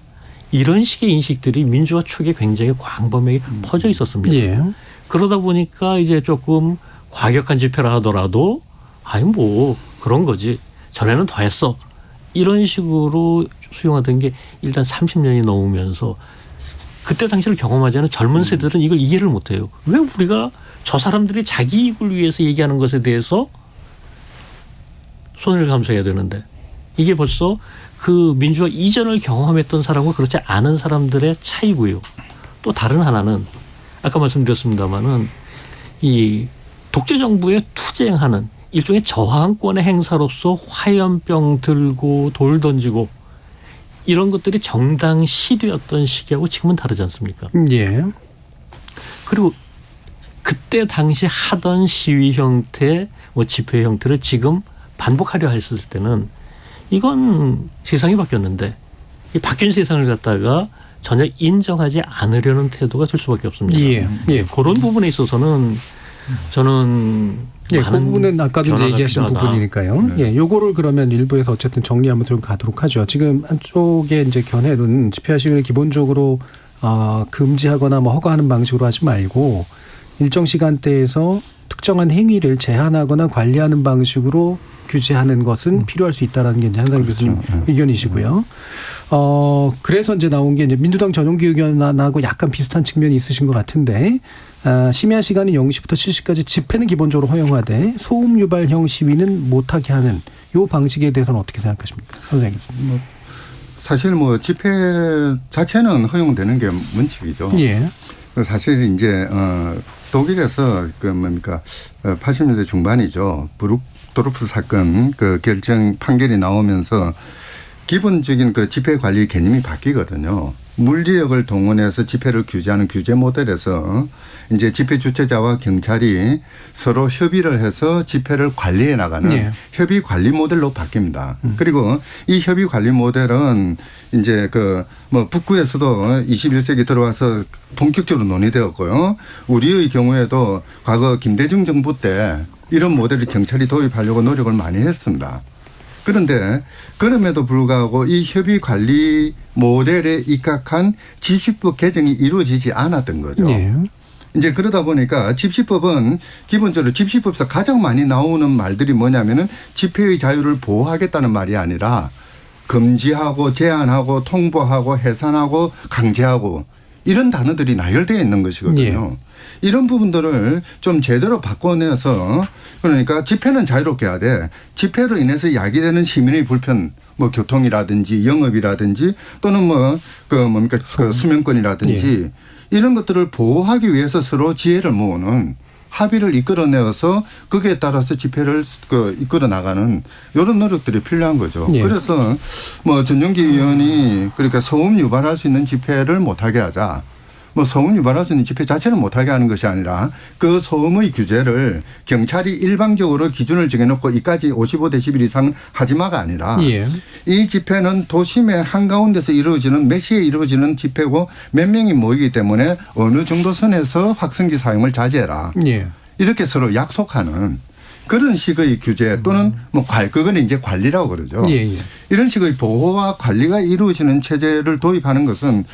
이런 식의 인식들이 민주화 초기에 굉장히 광범위하게 퍼져 있었습니다. 예. 그러다 보니까 이제 조금 과격한 집회라 하더라도 아니 뭐 그런 거지. 전에는 더 했어. 이런 식으로 수용하던 게 일단 30년이 넘으면서 그때 당시를 경험하지 않은 젊은 세대들은 이걸 이해를 못해요. 왜 우리가 저 사람들이 자기 이익을 위해서 얘기하는 것에 대해서 손해를 감수해야 되는데 이게 벌써 그 민주화 이전을 경험했던 사람과 그렇지 않은 사람들의 차이고요. 또 다른 하나는 아까 말씀드렸습니다마는 이 독재 정부에 투쟁하는 일종의 저항권의 행사로서 화염병 들고 돌 던지고 이런 것들이 정당 시위였던 시기하고 지금은 다르지 않습니까? 예. 그리고 그때 당시 하던 시위 형태, 뭐 집회 형태를 지금 반복하려 했을 때는 이건 세상이 바뀌었는데 이 바뀐 세상을 갖다가 전혀 인정하지 않으려는 태도가 될 수밖에 없습니다. 예. 예. 그런 부분에 있어서는 저는 예, 그 많은 부분은 아까도 이제 변화가 얘기하신 필요하다. 부분이니까요. 네. 예, 요거를 그러면 일부에서 어쨌든 정리 한번 좀 가도록 하죠. 지금 한쪽의 이제 견해는 집회와 시위를 기본적으로 금지하거나 뭐 허가하는 방식으로 하지 말고 일정 시간대에서 특정한 행위를 제한하거나 관리하는 방식으로 규제하는 것은 필요할 수 있다라는 게 이제 한상 교수님 의견이시고요. 그래서 이제 나온 게 이제 민주당 전용기 의견하고 약간 비슷한 측면이 있으신 것 같은데, 심야 시간이 0시부터 7시까지 집회는 기본적으로 허용하되 소음 유발형 시위는 못하게 하는 요 방식에 대해서는 어떻게 생각하십니까? 선생님. 사실 뭐 집회 자체는 허용되는 게 원칙이죠. 예. 사실 이제 독일에서 그 뭡니까 80년대 중반이죠. 브룩도르프 사건 그 결정 판결이 나오면서 기본적인 그 집회 관리 개념이 바뀌거든요. 물리력을 동원해서 집회를 규제하는 규제 모델에서 이제 집회 주최자와 경찰이 서로 협의를 해서 집회를 관리해 나가는 예. 협의 관리 모델로 바뀝니다. 그리고 이 협의 관리 모델은 이제 그 뭐 북구에서도 21세기 들어와서 본격적으로 논의되었고요. 우리의 경우에도 과거 김대중 정부 때 이런 모델을 경찰이 도입하려고 노력을 많이 했습니다. 그런데 그럼에도 불구하고 이 협의 관리 모델에 입각한 집시법 개정이 이루어지지 않았던 거죠. 예. 이제 그러다 보니까 집시법은 기본적으로 집시법에서 가장 많이 나오는 말들이 뭐냐면은 집회의 자유를 보호하겠다는 말이 아니라 금지하고 제한하고 통보하고 해산하고 강제하고 이런 단어들이 나열되어 있는 것이거든요. 이런 부분들을 좀 제대로 바꿔내서 그러니까 집회는 자유롭게 해야 돼. 집회로 인해서 야기되는 시민의 불편 뭐 교통이라든지 영업이라든지 또는 뭐 그 수면권이라든지 이런 것들을 보호하기 위해서 서로 지혜를 모으는 합의를 이끌어내어서 거기에 따라서 집회를 이끌어 나가는 이런 노력들이 필요한 거죠. 그래서 뭐 전용기 의원이 그러니까 소음 유발할 수 있는 집회를 못하게 하자. 뭐 소음 유발할 수 있는 집회 자체는 못하게 하는 것이 아니라 그 소음의 규제를 경찰이 일방적으로 기준을 정해놓고 이까지 55데시벨 이상 하지마가 아니라 이 집회는 도심의 한가운데서 이루어지는 몇 시에 이루어지는 집회고 몇 명이 모이기 때문에 어느 정도 선에서 확성기 사용을 자제해라. 이렇게 서로 약속하는 그런 식의 규제 또는 뭐 그건 이제 관리라고 그러죠. 이런 식의 보호와 관리가 이루어지는 체제를 도입하는 것은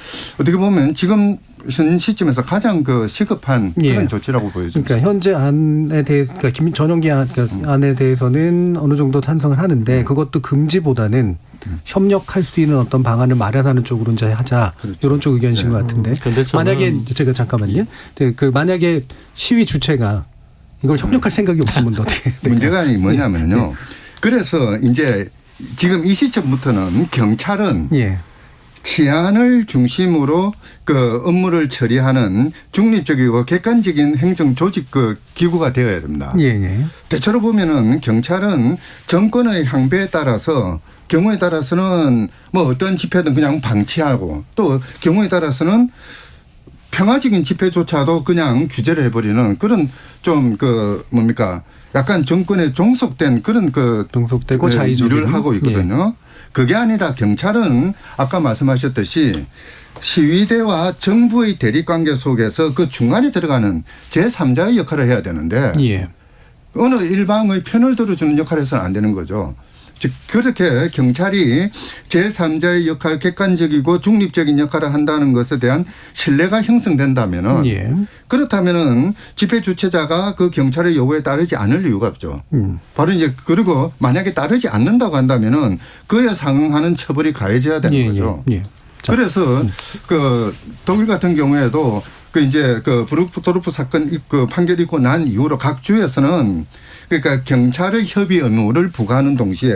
어떻게 보면 지금 현 시점에서 가장 시급한 그런 조치라고 보여집니다. 그러니까 현재 안에 대해서 그러니까 전용기 안에 대해서는 어느 정도 찬성을 하는데 그것도 금지보다는 협력할 수 있는 어떤 방안을 마련하는 쪽으로 이제 하자 이런 쪽 의견이신 것 같은데 만약에 제가 잠깐만요. 만약에 시위 주체가 이걸 협력할 생각이 없으면 어떻게 될까요? 문제가 뭐냐면요. 그래서 이제 지금 이 시점부터는 경찰은 치안을 중심으로 업무를 처리하는 중립적이고 객관적인 행정 조직 기구가 되어야 됩니다. 대체로 보면은 경찰은 정권의 향배에 따라서 경우에 따라서는 뭐 어떤 집회든 그냥 방치하고 또 경우에 따라서는 평화적인 집회조차도 그냥 규제를 해버리는 그런 좀 약간 정권에 종속된 그런 종속되고 자의적인 일을 하고 있거든요. 그게 아니라 경찰은 아까 말씀하셨듯이 시위대와 정부의 대립관계 속에서 그 중간에 들어가는 제3자의 역할을 해야 되는데 어느 일방의 편을 들어주는 역할을 해서는 안 되는 거죠. 즉 그렇게 경찰이 제3자의 역할 객관적이고 중립적인 역할을 한다는 것에 대한 신뢰가 형성된다면은 그렇다면은 집회 주최자가 그 경찰의 요구에 따르지 않을 이유가 없죠. 바로 이제 그리고 만약에 따르지 않는다고 한다면은 그에 상응하는 처벌이 가해져야 되는 거죠. 그래서 독일 같은 경우에도 이제 브룩도르프 사건 판결이 있고 난 이후로 각 주에서는 그러니까 경찰의 협의 의무를 부과하는 동시에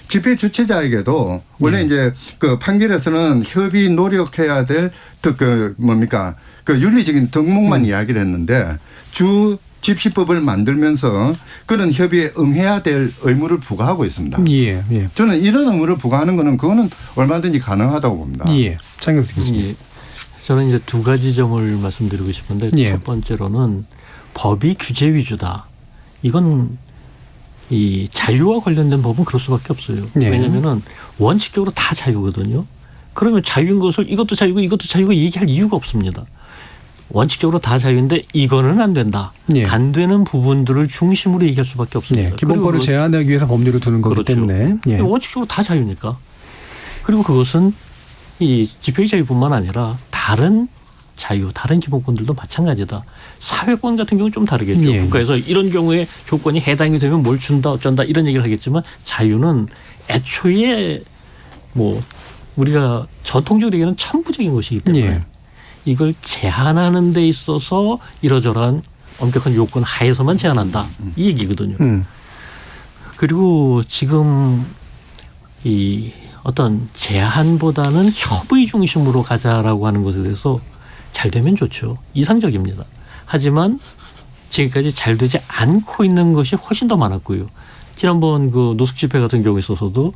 집회 주최자에게도 원래 이제 판결에서는 협의 노력해야 될 윤리적인 덕목만 이야기를 했는데 주 집시법을 만들면서 그런 협의에 응해야 될 의무를 부과하고 있습니다. 저는 이런 의무를 부과하는 거는 그거는 얼마든지 가능하다고 봅니다. 장영수 교수님. 저는 이제 두 가지 점을 말씀드리고 싶은데 첫 번째로는 법이 규제 위주다. 이건 이 자유와 관련된 법은 그럴 수밖에 없어요. 왜냐하면은 원칙적으로 다 자유거든요. 그러면 자유인 것을 이것도 자유고 이것도 자유고 얘기할 이유가 없습니다. 원칙적으로 다 자유인데 이거는 안 된다. 안 되는 부분들을 중심으로 얘기할 수밖에 없습니다. 기본권을 제한하기 위해서 법률을 두는 거기 때문에. 원칙적으로 다 자유니까. 그리고 그것은 이 집회의 자유뿐만 아니라 다른 자유, 다른 기본권들도 마찬가지다. 사회권 같은 경우는 좀 다르겠죠. 국가에서 이런 경우에 조건이 해당이 되면 뭘 준다 어쩐다 이런 얘기를 하겠지만 자유는 애초에 뭐 우리가 전통적으로 얘기하는 천부적인 것이기 때문에 이걸 제한하는 데 있어서 이러저러한 엄격한 요건 하에서만 제한한다. 이 얘기거든요. 그리고 지금 이 어떤 제한보다는 협의 중심으로 가자라고 하는 것에 대해서 잘 되면 좋죠. 이상적입니다. 하지만 지금까지 잘 되지 않고 있는 것이 훨씬 더 많았고요. 지난번 노숙 집회 같은 경우에 있어서도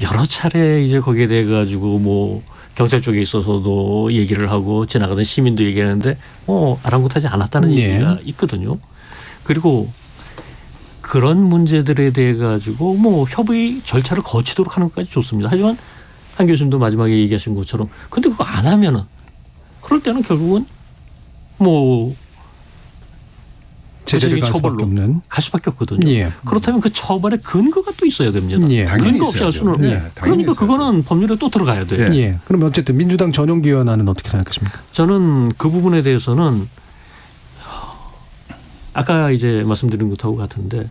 여러 차례 이제 거기에 대해 가지고 뭐 경찰 쪽에 있어서도 얘기를 하고 지나가던 시민도 얘기하는데 아랑곳하지 않았다는 얘기가 있거든요. 그리고 그런 문제들에 대해 가지고 뭐 협의 절차를 거치도록 하는 것까지 좋습니다. 하지만 한 교수님도 마지막에 얘기하신 것처럼 근데 그거 안 하면은 그럴 때는 결국은 뭐 제재를 갈 수밖에 없거든요. 그렇다면 그 처벌의 근거가 또 있어야 됩니다. 근거 없이 할 수는 그러니까 그거는 법률에 또 들어가야 돼요. 그럼 어쨌든 민주당 전용기원안은 어떻게 생각하십니까? 저는 그 부분에 대해서는 아까 이제 말씀드린 것하고 같은데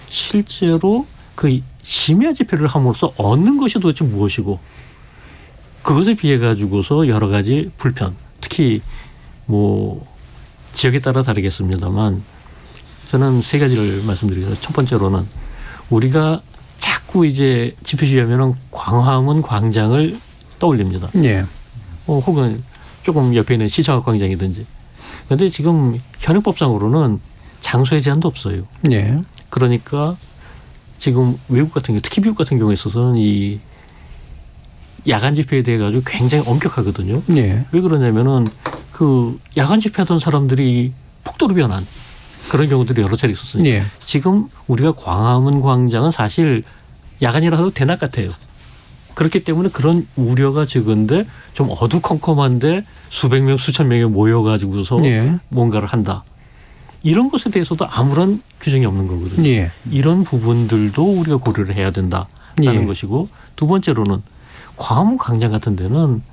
실제로 그 심야 집회를 함으로써 얻는 것이 도대체 무엇이고 그것에 비해 가지고서 여러 가지 불편 특히 뭐 지역에 따라 다르겠습니다만 저는 세 가지를 말씀드리겠습니다. 첫 번째로는 우리가 자꾸 이제 집회 시위하면은 광화문 광장을 떠올립니다. 예. 혹은 조금 옆에 있는 시청각 광장이든지. 그런데 지금 현행법상으로는 장소에 제한도 없어요. 예. 그러니까 지금 외국 같은 경우, 특히 미국 같은 경우에 있어서는 이 야간 집회에 대해 가지고 굉장히 엄격하거든요. 예. 왜 그러냐면은 그 야간 집회하던 사람들이 폭도로 변한 그런 경우들이 여러 차례 있었으니까. 예. 지금 우리가 광화문 광장은 사실 야간이라 해도 대낮 같아요. 그렇기 때문에 그런 우려가 적은데 좀 어두컴컴한데 수백 명, 수천 명이 모여가지고서 예. 뭔가를 한다. 이런 것에 대해서도 아무런 규정이 없는 거거든요. 예. 이런 부분들도 우리가 고려를 해야 된다라는 예. 것이고 두 번째로는 광화문 광장 같은 데는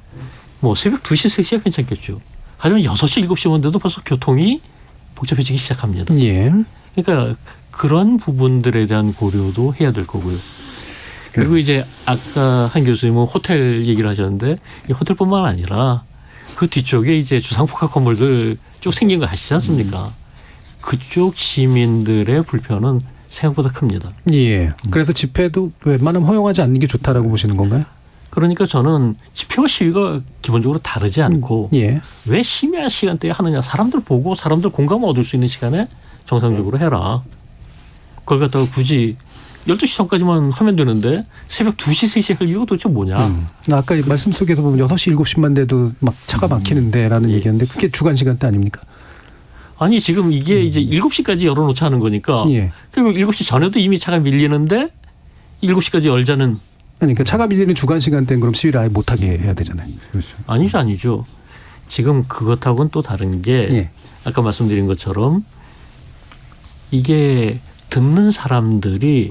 뭐 새벽 2시, 3시야 괜찮겠죠. 하지만 6시, 7시 오면 돼도 벌써 교통이 복잡해지기 시작합니다. 예. 그러니까 그런 부분들에 대한 고려도 해야 될 거고요. 그리고 이제 아까 한 교수님은 호텔 얘기를 하셨는데 이 호텔뿐만 아니라 그 뒤쪽에 이제 주상복합 건물들 쭉 생긴 거 아시지 않습니까? 그쪽 시민들의 불편은 생각보다 큽니다. 예. 그래서 집회도 웬만하면 허용하지 않는 게 좋다라고 보시는 건가요? 그러니까 저는 집회와 시위가 기본적으로 다르지 않고 예. 왜 심야 시간대에 하느냐. 사람들 보고 사람들 공감을 얻을 수 있는 시간에 정상적으로 해라. 그걸 갖다가 굳이 12시 전까지만 하면 되는데 새벽 2시, 3시에 할 이유가 도대체 뭐냐. 아까 말씀 속에서 보면 6시, 7시만 돼도 막 차가 막히는데라는 얘기였는데 그게 주간 시간대 아닙니까? 아니 지금 이게 이제 7시까지 열어놓자 하는 거니까 예. 그리고 7시 전에도 이미 차가 밀리는데 7시까지 열자는 그러니까 차가 밀리는 주간 시간대는 그럼 시위를 아예 못하게 해야 되잖아요. 그렇죠. 아니죠. 지금 그것하고는 또 다른 게 예. 아까 말씀드린 것처럼 이게 듣는 사람들이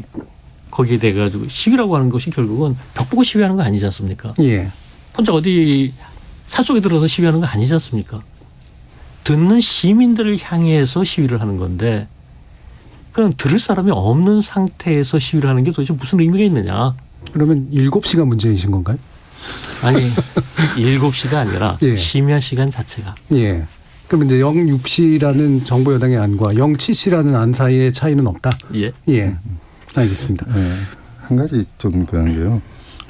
거기에 대해 가지고 시위라고 하는 것이 결국은 벽 보고 시위하는 거 아니지 않습니까? 예. 혼자 어디 산속에 들어서 시위하는 거 아니지 않습니까? 듣는 시민들을 향해서 시위를 하는 건데 그럼 들을 사람이 없는 상태에서 시위를 하는 게 도대체 무슨 의미가 있느냐. 그러면 7시가 문제이신 건가요? 아니 7시가 아니라 예. 심야 시간 자체가. 예. 그럼 이제 06시라는 정부 여당의 안과 07시라는 안 사이의 차이는 없다. 예. 예. 알겠습니다. 네. 한 가지 좀 그런 게요.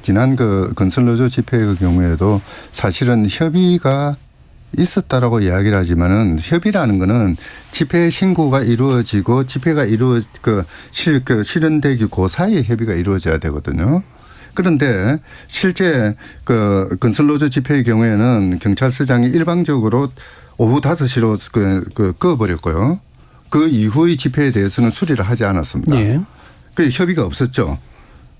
지난 그 건설노조 집회의 경우에도 사실은 협의가 있었다라고 이야기를 하지만은 협의라는 거는 집회 신고가 이루어지고 집회가 실현되기 그 사이에 협의가 이루어져야 되거든요. 그런데 실제 그 건설노조 집회의 경우에는 경찰서장이 일방적으로 오후 5시로 꺼버렸고요. 그 이후의 집회에 대해서는 수리를 하지 않았습니다. 예. 그 협의가 없었죠.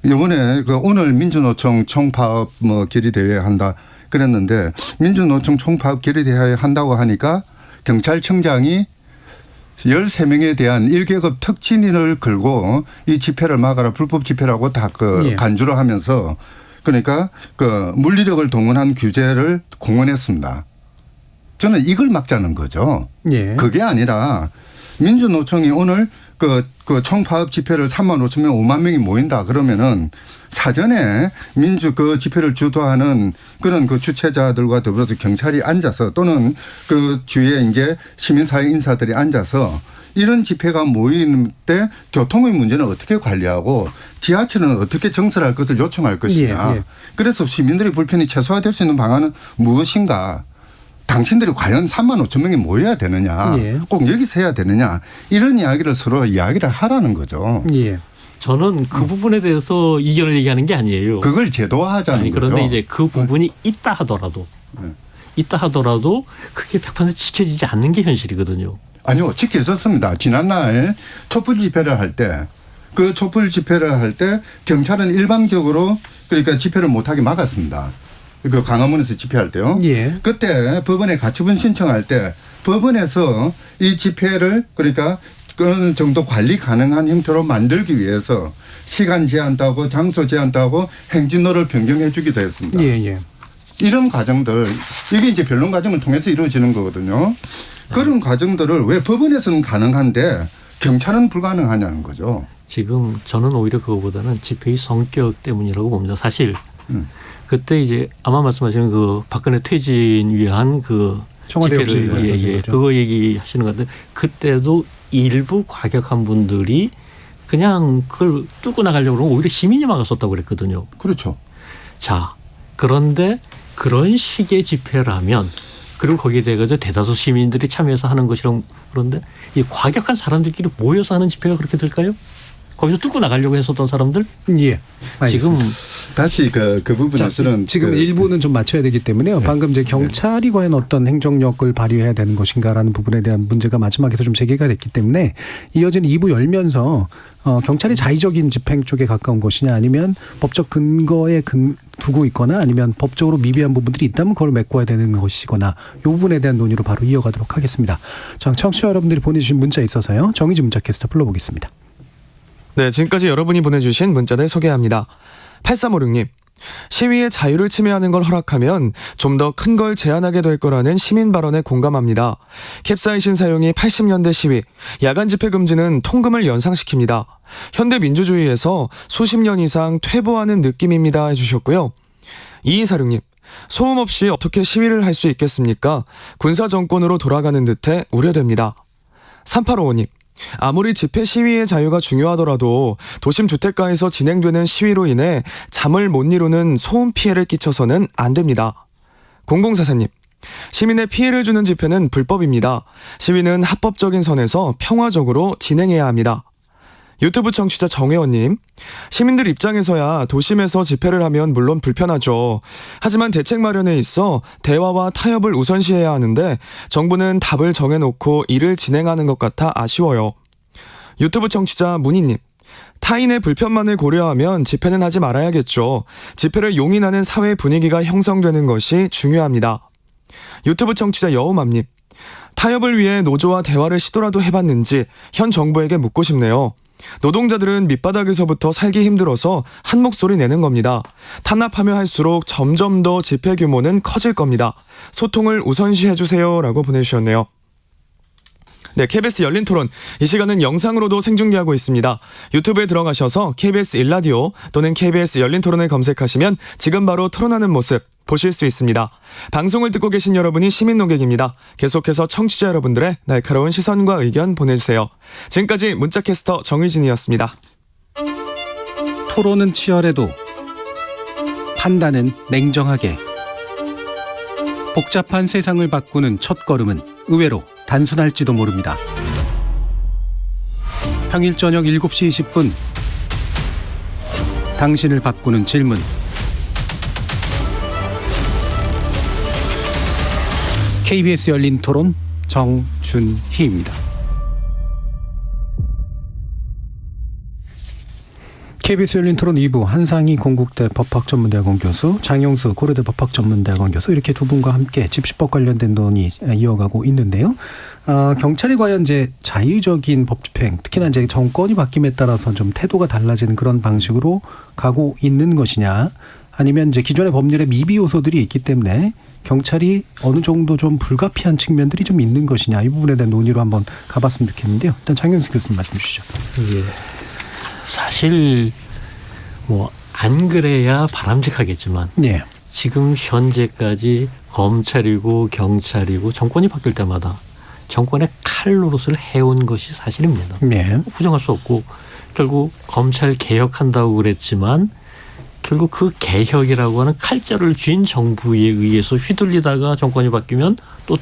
이번에 그 오늘 민주노총 총파업 뭐 결의대회 한다 그랬는데 민주노총 총파업 결의대회 한다고 하니까 경찰청장이 13명에 대한 1계급 특진인을 걸고 이 집회를 막아라 불법 집회라고 다 예. 간주를 하면서 그러니까 그 물리력을 동원한 규제를 공언했습니다. 저는 이걸 막자는 거죠. 예. 그게 아니라 민주노총이 오늘 그 총파업 집회를 3만 5천 명, 5만 명이 모인다 그러면은 사전에 그 집회를 주도하는 그런 그 주최자들과 더불어서 경찰이 앉아서 또는 그 주위에 이제 시민사회 인사들이 앉아서 이런 집회가 모이는 때 교통의 문제는 어떻게 관리하고 지하철은 어떻게 정설할 것을 요청할 것이냐. 예, 예. 그래서 시민들의 불편이 최소화될 수 있는 방안은 무엇인가. 당신들이 과연 3만 5천 명이 모여야 되느냐. 예. 꼭 여기서 해야 되느냐. 이런 이야기를 서로 이야기를 하라는 거죠. 예. 저는 그 부분에 대해서 이견을 얘기하는 게 아니에요. 그걸 제도화하자는 아니, 거죠. 그런데 이제 그 부분이 있다 하더라도 그게 100% 지켜지지 않는 게 현실이거든요. 아니요. 지켜졌습니다. 지난날 촛불 집회를 할 때 그 촛불 집회를 할 때 경찰은 일방적으로 그러니까 집회를 못하게 막았습니다. 그 광화문에서 집회할 때요. 예. 그때 법원에 가처분 신청할 때 법원에서 이 집회를 그러니까 어느 정도 관리 가능한 형태로 만들기 위해서 시간 제한도 하고 장소 제한도 하고 행진로를 변경해 주기도 했습니다. 예, 예. 이런 과정들 이게 이제 변론 과정을 통해서 이루어지는 거거든요. 그런 과정들을 왜 법원에서는 가능한데 경찰은 불가능하냐는 거죠. 지금 저는 오히려 그거보다는 집회의 성격 때문이라고 봅니다. 사실 그때 이제 아마 말씀하시는 그 박근혜 퇴진 위한 그 청와대 집회를 없이 거죠. 그거 얘기하시는 것 같은데 그때도 일부 과격한 분들이 그냥 그걸 뚫고 나가려고 그러면 오히려 시민이 막았었다고 그랬거든요. 그렇죠. 자, 그런데 그런 식의 집회라면 그리고 거기에 대해서 대다수 시민들이 참여해서 하는 것이랑 그런데 이 과격한 사람들끼리 모여서 하는 집회가 그렇게 될까요? 거기서 뚫고 나가려고 했었던 사람들? 예. 지금 다시 그 부분에서는 지금 일부는 좀 맞춰야 되기 때문에요. 방금 이제 경찰이 과연 어떤 행정력을 발휘해야 되는 것인가라는 부분에 대한 문제가 마지막에서 좀 제기가 됐기 때문에 이어지는 2부 열면서 경찰이 자의적인 집행 쪽에 가까운 것이냐 아니면 법적 근거에 두고 있거나 아니면 법적으로 미비한 부분들이 있다면 그걸 메꿔야 되는 것이거나 이 부분에 대한 논의로 바로 이어가도록 하겠습니다. 자, 청취자 여러분들이 보내주신 문자 있어서요. 정의진 문자 캐스터 불러보겠습니다. 네, 지금까지 여러분이 보내주신 문자들 소개합니다. 8356님, 시위의 자유를 침해하는 걸 허락하면 좀 더 큰 걸 제한하게 될 거라는 시민 발언에 공감합니다. 캡사이신 사용이 80년대 시위, 야간 집회 금지는 통금을 연상시킵니다. 현대 민주주의에서 수십 년 이상 퇴보하는 느낌입니다 해주셨고요. 2246님, 소음 없이 어떻게 시위를 할 수 있겠습니까? 군사 정권으로 돌아가는 듯해 우려됩니다. 3855님, 아무리 집회 시위의 자유가 중요하더라도 도심 주택가에서 진행되는 시위로 인해 잠을 못 이루는 소음 피해를 끼쳐서는 안 됩니다. 0044님, 시민의 피해를 주는 집회는 불법입니다. 시위는 합법적인 선에서 평화적으로 진행해야 합니다. 유튜브 청취자 정혜원님, 시민들 입장에서야 도심에서 집회를 하면 물론 불편하죠. 하지만 대책 마련에 있어 대화와 타협을 우선시해야 하는데 정부는 답을 정해놓고 일을 진행하는 것 같아 아쉬워요. 유튜브 청취자 문희님, 타인의 불편만을 고려하면 집회는 하지 말아야겠죠. 집회를 용인하는 사회 분위기가 형성되는 것이 중요합니다. 유튜브 청취자 여우맘님, 타협을 위해 노조와 대화를 시도라도 해봤는지 현 정부에게 묻고 싶네요. 노동자들은 밑바닥에서부터 살기 힘들어서 한 목소리 내는 겁니다. 탄압하며 할수록 점점 더 집회 규모는 커질 겁니다. 소통을 우선시해주세요 라고 보내주셨네요. 네, KBS 열린 토론. 이 시간은 영상으로도 생중계하고 있습니다. 유튜브에 들어가셔서 KBS 일라디오 또는 KBS 열린 토론을 검색하시면 지금 바로 토론하는 모습 보실 수 있습니다. 방송을 듣고 계신 여러분이 시민 논객입니다. 계속해서 청취자 여러분들의 날카로운 시선과 의견 보내주세요. 지금까지 문자캐스터 정의진이었습니다. 토론은 치열해도 판단은 냉정하게. 복잡한 세상을 바꾸는 첫걸음은 의외로 단순할지도 모릅니다. 평일 저녁 7시 20분 당신을 바꾸는 질문. KBS 열린 토론 정준희입니다. KBS 열린 토론 2부 한상희 건국대 법학전문대학원 교수, 장영수 고려대 법학전문대학원 교수 이렇게 두 분과 함께 집시법 관련된 논의 이어가고 있는데요. 경찰이 과연 이제 자유적인 법 집행, 특히나 이제 정권이 바뀜에 따라서 좀 태도가 달라지는 그런 방식으로 가고 있는 것이냐, 아니면 이제 기존의 법률에 미비 요소들이 있기 때문에 경찰이 어느 정도 좀 불가피한 측면들이 좀 있는 것이냐, 이 부분에 대한 논의로 한번 가봤으면 좋겠는데요. 일단 장영수 교수님 말씀 주시죠. 예. 사실 뭐 안 그래야 바람직하겠지만 예. 지금 현재까지 검찰이고 경찰이고 정권이 바뀔 때마다 정권의 칼 노릇을 해온 것이 사실입니다. 예. 부정할 수 없고 결국 검찰 개혁한다고 그랬지만 결국 그 개혁이라고 하는 칼자루를 쥔 정부에 의해서 휘둘리다가 정권이 바뀌면 또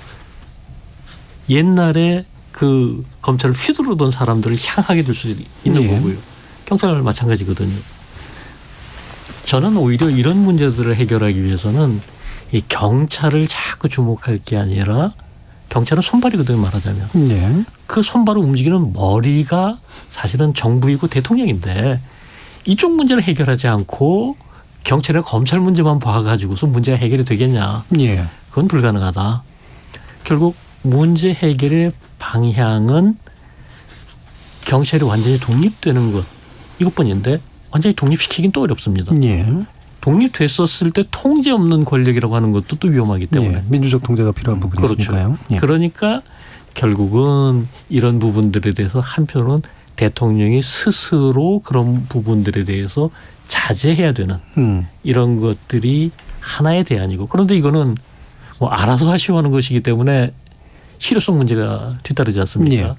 옛날에 그 검찰을 휘두르던 사람들을 향하게 될 수 있는 예. 거고요. 경찰 마찬가지거든요. 저는 오히려 이런 문제들을 해결하기 위해서는 이 경찰을 자꾸 주목할 게 아니라 경찰은 손발이거든요, 말하자면. 예. 그 손발을 움직이는 머리가 사실은 정부이고 대통령인데 이쪽 문제를 해결하지 않고 경찰이나 검찰 문제만 봐가지고서 문제가 해결이 되겠냐. 예. 그건 불가능하다. 결국 문제 해결의 방향은 경찰이 완전히 독립되는 것 이것뿐인데 완전히 독립시키긴 또 어렵습니다. 예. 독립됐었을 때 통제 없는 권력이라고 하는 것도 또 위험하기 때문에. 예. 민주적 통제가 필요한 부분이 그렇죠. 있으니까요. 예. 그러니까 결국은 이런 부분들에 대해서 한편으로는 대통령이 스스로 그런 부분들에 대해서 자제해야 되는 이런 것들이 하나의 대안이고, 그런데 이거는 뭐 알아서 하시오 하는 것이기 때문에 실효성 문제가 뒤따르지 않습니까? 예.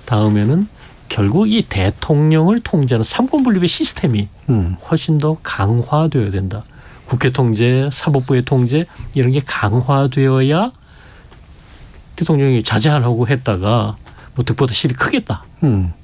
다음에는 결국 이 대통령을 통제하는 삼권분립의 시스템이 훨씬 더 강화되어야 된다. 국회 통제, 사법부의 통제 이런 게 강화되어야 대통령이 자제하려고 했다가 뭐 득보다 실이 크겠다.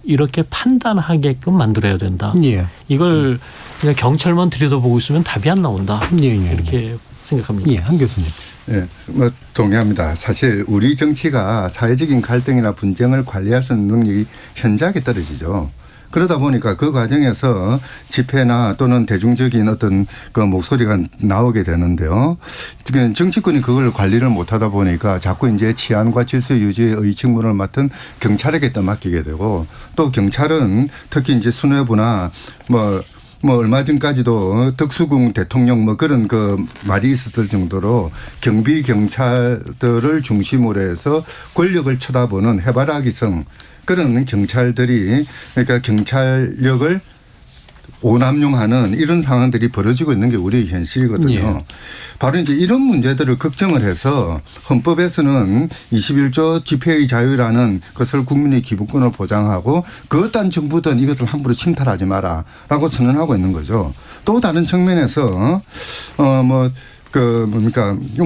이렇게 판단하게끔 만들어야 된다. 예. 이걸 그냥 경찰만 들여다보고 있으면 답이 안 나온다. 이렇게 생각합니다. 예, 한 교수님. 네, 뭐 동의합니다. 사실 우리 정치가 사회적인 갈등이나 분쟁을 관리할 수 있는 능력이 현저하게 떨어지죠. 그러다 보니까 그 과정에서 집회나 또는 대중적인 어떤 그 목소리가 나오게 되는데요. 지금 정치권이 그걸 관리를 못하다 보니까 자꾸 이제 치안과 질서 유지의 의식문을 맡은 경찰에게 떠맡기게 되고, 또 경찰은 특히 이제 수뇌부나 뭐 얼마 전까지도 덕수궁 대통령 뭐 그런 그 말이 있었을 정도로 경비 경찰들을 중심으로 해서 권력을 쳐다보는 해바라기성 그런 경찰들이, 그러니까 경찰력을 오남용하는 이런 상황들이 벌어지고 있는 게 우리의 현실이거든요. 예. 바로 이제 이런 문제들을 걱정을 해서 헌법에서는 21조 집회의 자유라는 것을 국민의 기본권을 보장하고 그 어떤 정부든 이것을 함부로 침탈하지 마라라고 선언하고 있는 거죠. 또 다른 측면에서 뭐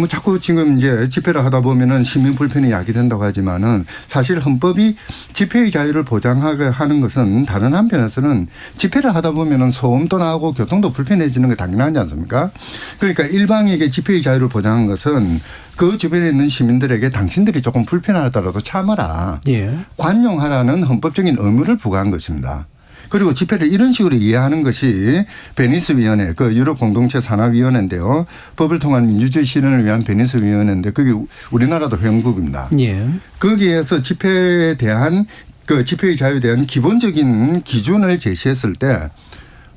자꾸 지금 이제 집회를 하다 보면은 시민 불편이 야기된다고 하지만은 사실 헌법이 집회의 자유를 보장하게 하는 것은 다른 한편에서는 집회를 하다 보면은 소음도 나고 교통도 불편해지는 게 당연하지 않습니까? 그러니까 일방에게 집회의 자유를 보장한 것은 그 주변에 있는 시민들에게 당신들이 조금 불편하더라도 참아라. 예. 관용하라는 헌법적인 의무를 부과한 것입니다. 그리고 집회를 이런 식으로 이해하는 것이 베니스 위원회, 그 유럽 공동체 산하위원회인데요. 법을 통한 민주주의 실현을 위한 베니스 위원회인데 그게 우리나라도 회원국입니다. 예. 거기에서 집회에 대한 그 집회의 자유에 대한 기본적인 기준을 제시했을 때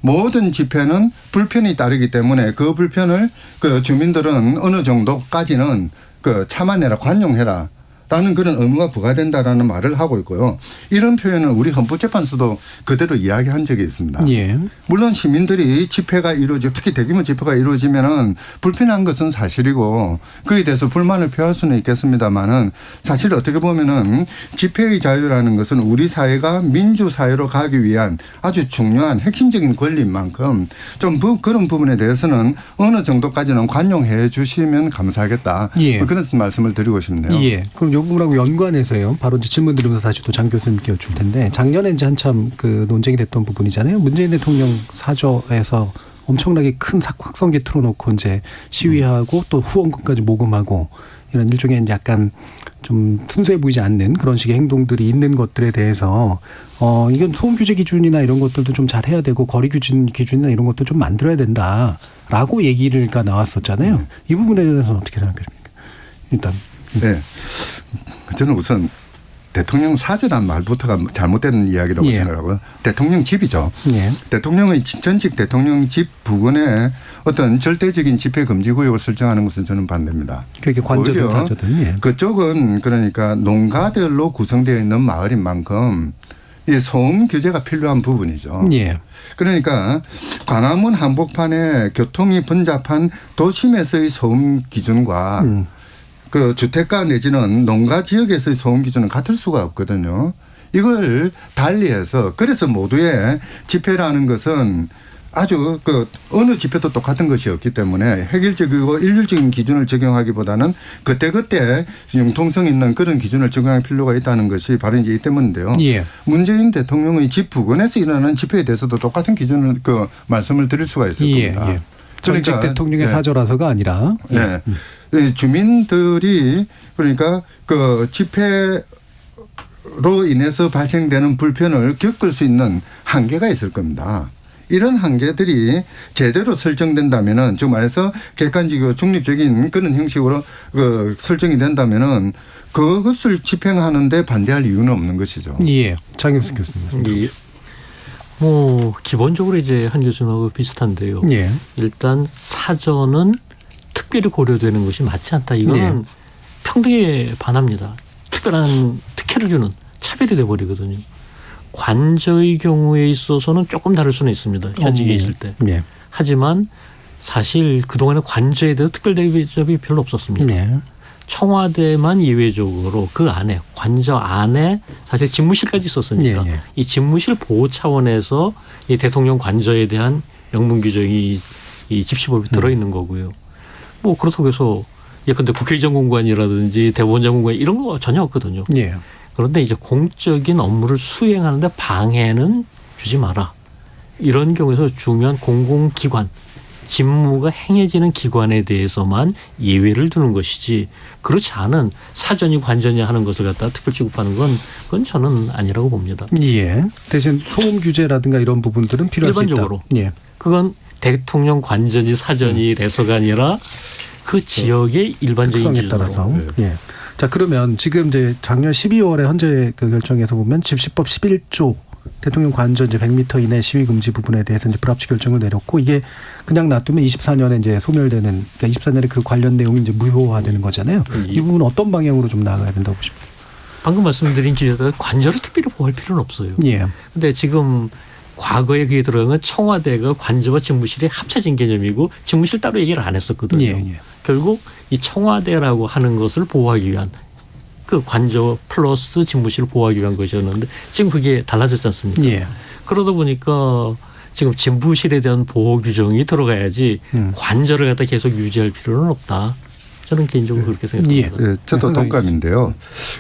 모든 집회는 불편이 따르기 때문에 그 불편을 그 주민들은 어느 정도까지는 그 참아내라, 관용해라. 라는 그런 의무가 부과된다라는 말을 하고 있고요. 이런 표현을 우리 헌법재판소도 그대로 이야기한 적이 있습니다. 예. 물론 시민들이 집회가 이루어지고 특히 대규모 집회가 이루어지면은 불편한 것은 사실이고 그에 대해서 불만을 표할 수는 있겠습니다만은 사실 어떻게 보면은 집회의 자유라는 것은 우리 사회가 민주사회로 가기 위한 아주 중요한 핵심적인 권리인 만큼 좀 그런 부분에 대해서는 어느 정도까지는 관용해 주시면 감사하겠다. 예. 뭐 그런 말씀을 드리고 싶네요. 예. 그럼 요 부분하고 연관해서요. 바로 이제 질문 드리면서 다시 또 장 교수님께 여쭐 텐데 작년에 이제 한참 그 논쟁이 됐던 부분이잖아요. 문재인 대통령 사저에서 엄청나게 큰 확성기 틀어놓고 이제 시위하고 또 후원금까지 모금하고 이런 일종의 약간 좀 순수해 보이지 않는 그런 식의 행동들이 있는 것들에 대해서 이건 소음 규제 기준이나 이런 것들도 좀 잘 해야 되고 거리 기준이나 이런 것도 좀 만들어야 된다라고 얘기가 나왔었잖아요. 이 부분에 대해서는 어떻게 생각하십니까? 일단. 네. 저는 우선 대통령 사저란 말부터가 잘못된 이야기라고 예. 생각하고요. 대통령 집이죠. 예. 대통령의 전직 대통령 집 부근에 어떤 절대적인 집회 금지 구역을 설정하는 것은 저는 반대입니다. 그게 관저든 사저든. 예. 그쪽은 그러니까 농가들로 구성되어 있는 마을인 만큼 이 소음 규제가 필요한 부분이죠. 예. 그러니까 광화문 한복판에 교통이 번잡한 도심에서의 소음 기준과 그 주택가 내지는 농가 지역에서의 소음 기준은 같을 수가 없거든요. 이걸 달리해서 그래서 모두의 집회라는 것은 아주 그 어느 집회도 똑같은 것이 없기 때문에 획일적이고 일률적인 기준을 적용하기보다는 그때그때 융통성 있는 그런 기준을 적용할 필요가 있다는 것이 바로 이제 이 때문인데요. 예. 문재인 대통령의 집 부근에서 일어나는 집회에 대해서도 똑같은 기준을 그 말씀을 드릴 수가 있을 겁니다. 예. 전직 대통령의 사저라서가 아니라. 네. 주민들이 그러니까 그 집회로 인해서 발생되는 불편을 겪을 수 있는 한계가 있을 겁니다. 이런 한계들이 제대로 설정된다면은 즉 말해서 객관적이고 중립적인 그런 형식으로 그 설정이 된다면은 그것을 집행하는데 반대할 이유는 없는 것이죠. 예. 장혁수 교수님. 예. 뭐 기본적으로 이제 한 교수님하고 비슷한데요. 예. 일단 사전은 특별히 고려되는 것이 맞지 않다. 이거는 평등에 반합니다. 특별한 특혜를 주는 차별이 돼버리거든요. 관저의 경우에 있어서는 조금 다를 수는 있습니다. 현직에 있을 때. 예. 하지만 사실 그동안에 관저에 대해서 특별 대접이 별로 없었습니다. 예. 청와대만 예외적으로 그 안에 관저 안에 사실 집무실까지 있었으니까 예, 예. 이 집무실 보호 차원에서 이 대통령 관저에 대한 명문 규정이 이 집시법에 들어있는 거고요. 뭐 그렇다고 해서 예컨대 국회의장 공관이라든지 대법원장 공관 이런 거 전혀 없거든요. 예. 그런데 이제 공적인 업무를 수행하는데 방해는 주지 마라. 이런 경우에서 중요한 공공기관 직무가 행해지는 기관에 대해서만 예외를 두는 것이지 그렇지 않은 사전이 관전이 하는 것을 갖다 특별 취급하는 그건 저는 아니라고 봅니다. 예. 대신 소음 규제라든가 이런 부분들은 필요할 수 있다. 일반적으로. 예. 그건 대통령 관전이 사전이 돼서가 아니라 그 지역의 일반적인 특성에 기준으로. 따라서. 예. 자, 그러면 지금 이제 작년 12월에 헌재 그 결정에서 보면 집시법 11조 대통령 관저 이제 100m 이내 시위 금지 부분에 대해서 이제 불합치 결정을 내렸고 이게 그냥 놔두면 24년에 이제 소멸되는 그러니까 24년에 그 관련 내용이 이제 무효화되는 거잖아요. 이 부분은 어떤 방향으로 좀 나아가야 된다고 보십니까? 방금 말씀드린 기준에 관저를 특별히 보호할 필요는 없어요. 예. 근데 지금 과거에 그게 들어간 건 청와대가 관저와 집무실이 합쳐진 개념이고 집무실 따로 얘기를 안 했었거든요. 예, 예. 결국 이 청와대라고 하는 것을 보호하기 위한 그 관저 플러스 집무실을 보호하기 위한 것이었는데 지금 그게 달라졌지 않습니까? 예. 그러다 보니까 지금 집무실에 대한 보호 규정이 들어가야지 관저를 갖다 계속 유지할 필요는 없다. 저는 개인적으로 그렇게 생각합니다. 예, 저도 동감인데요.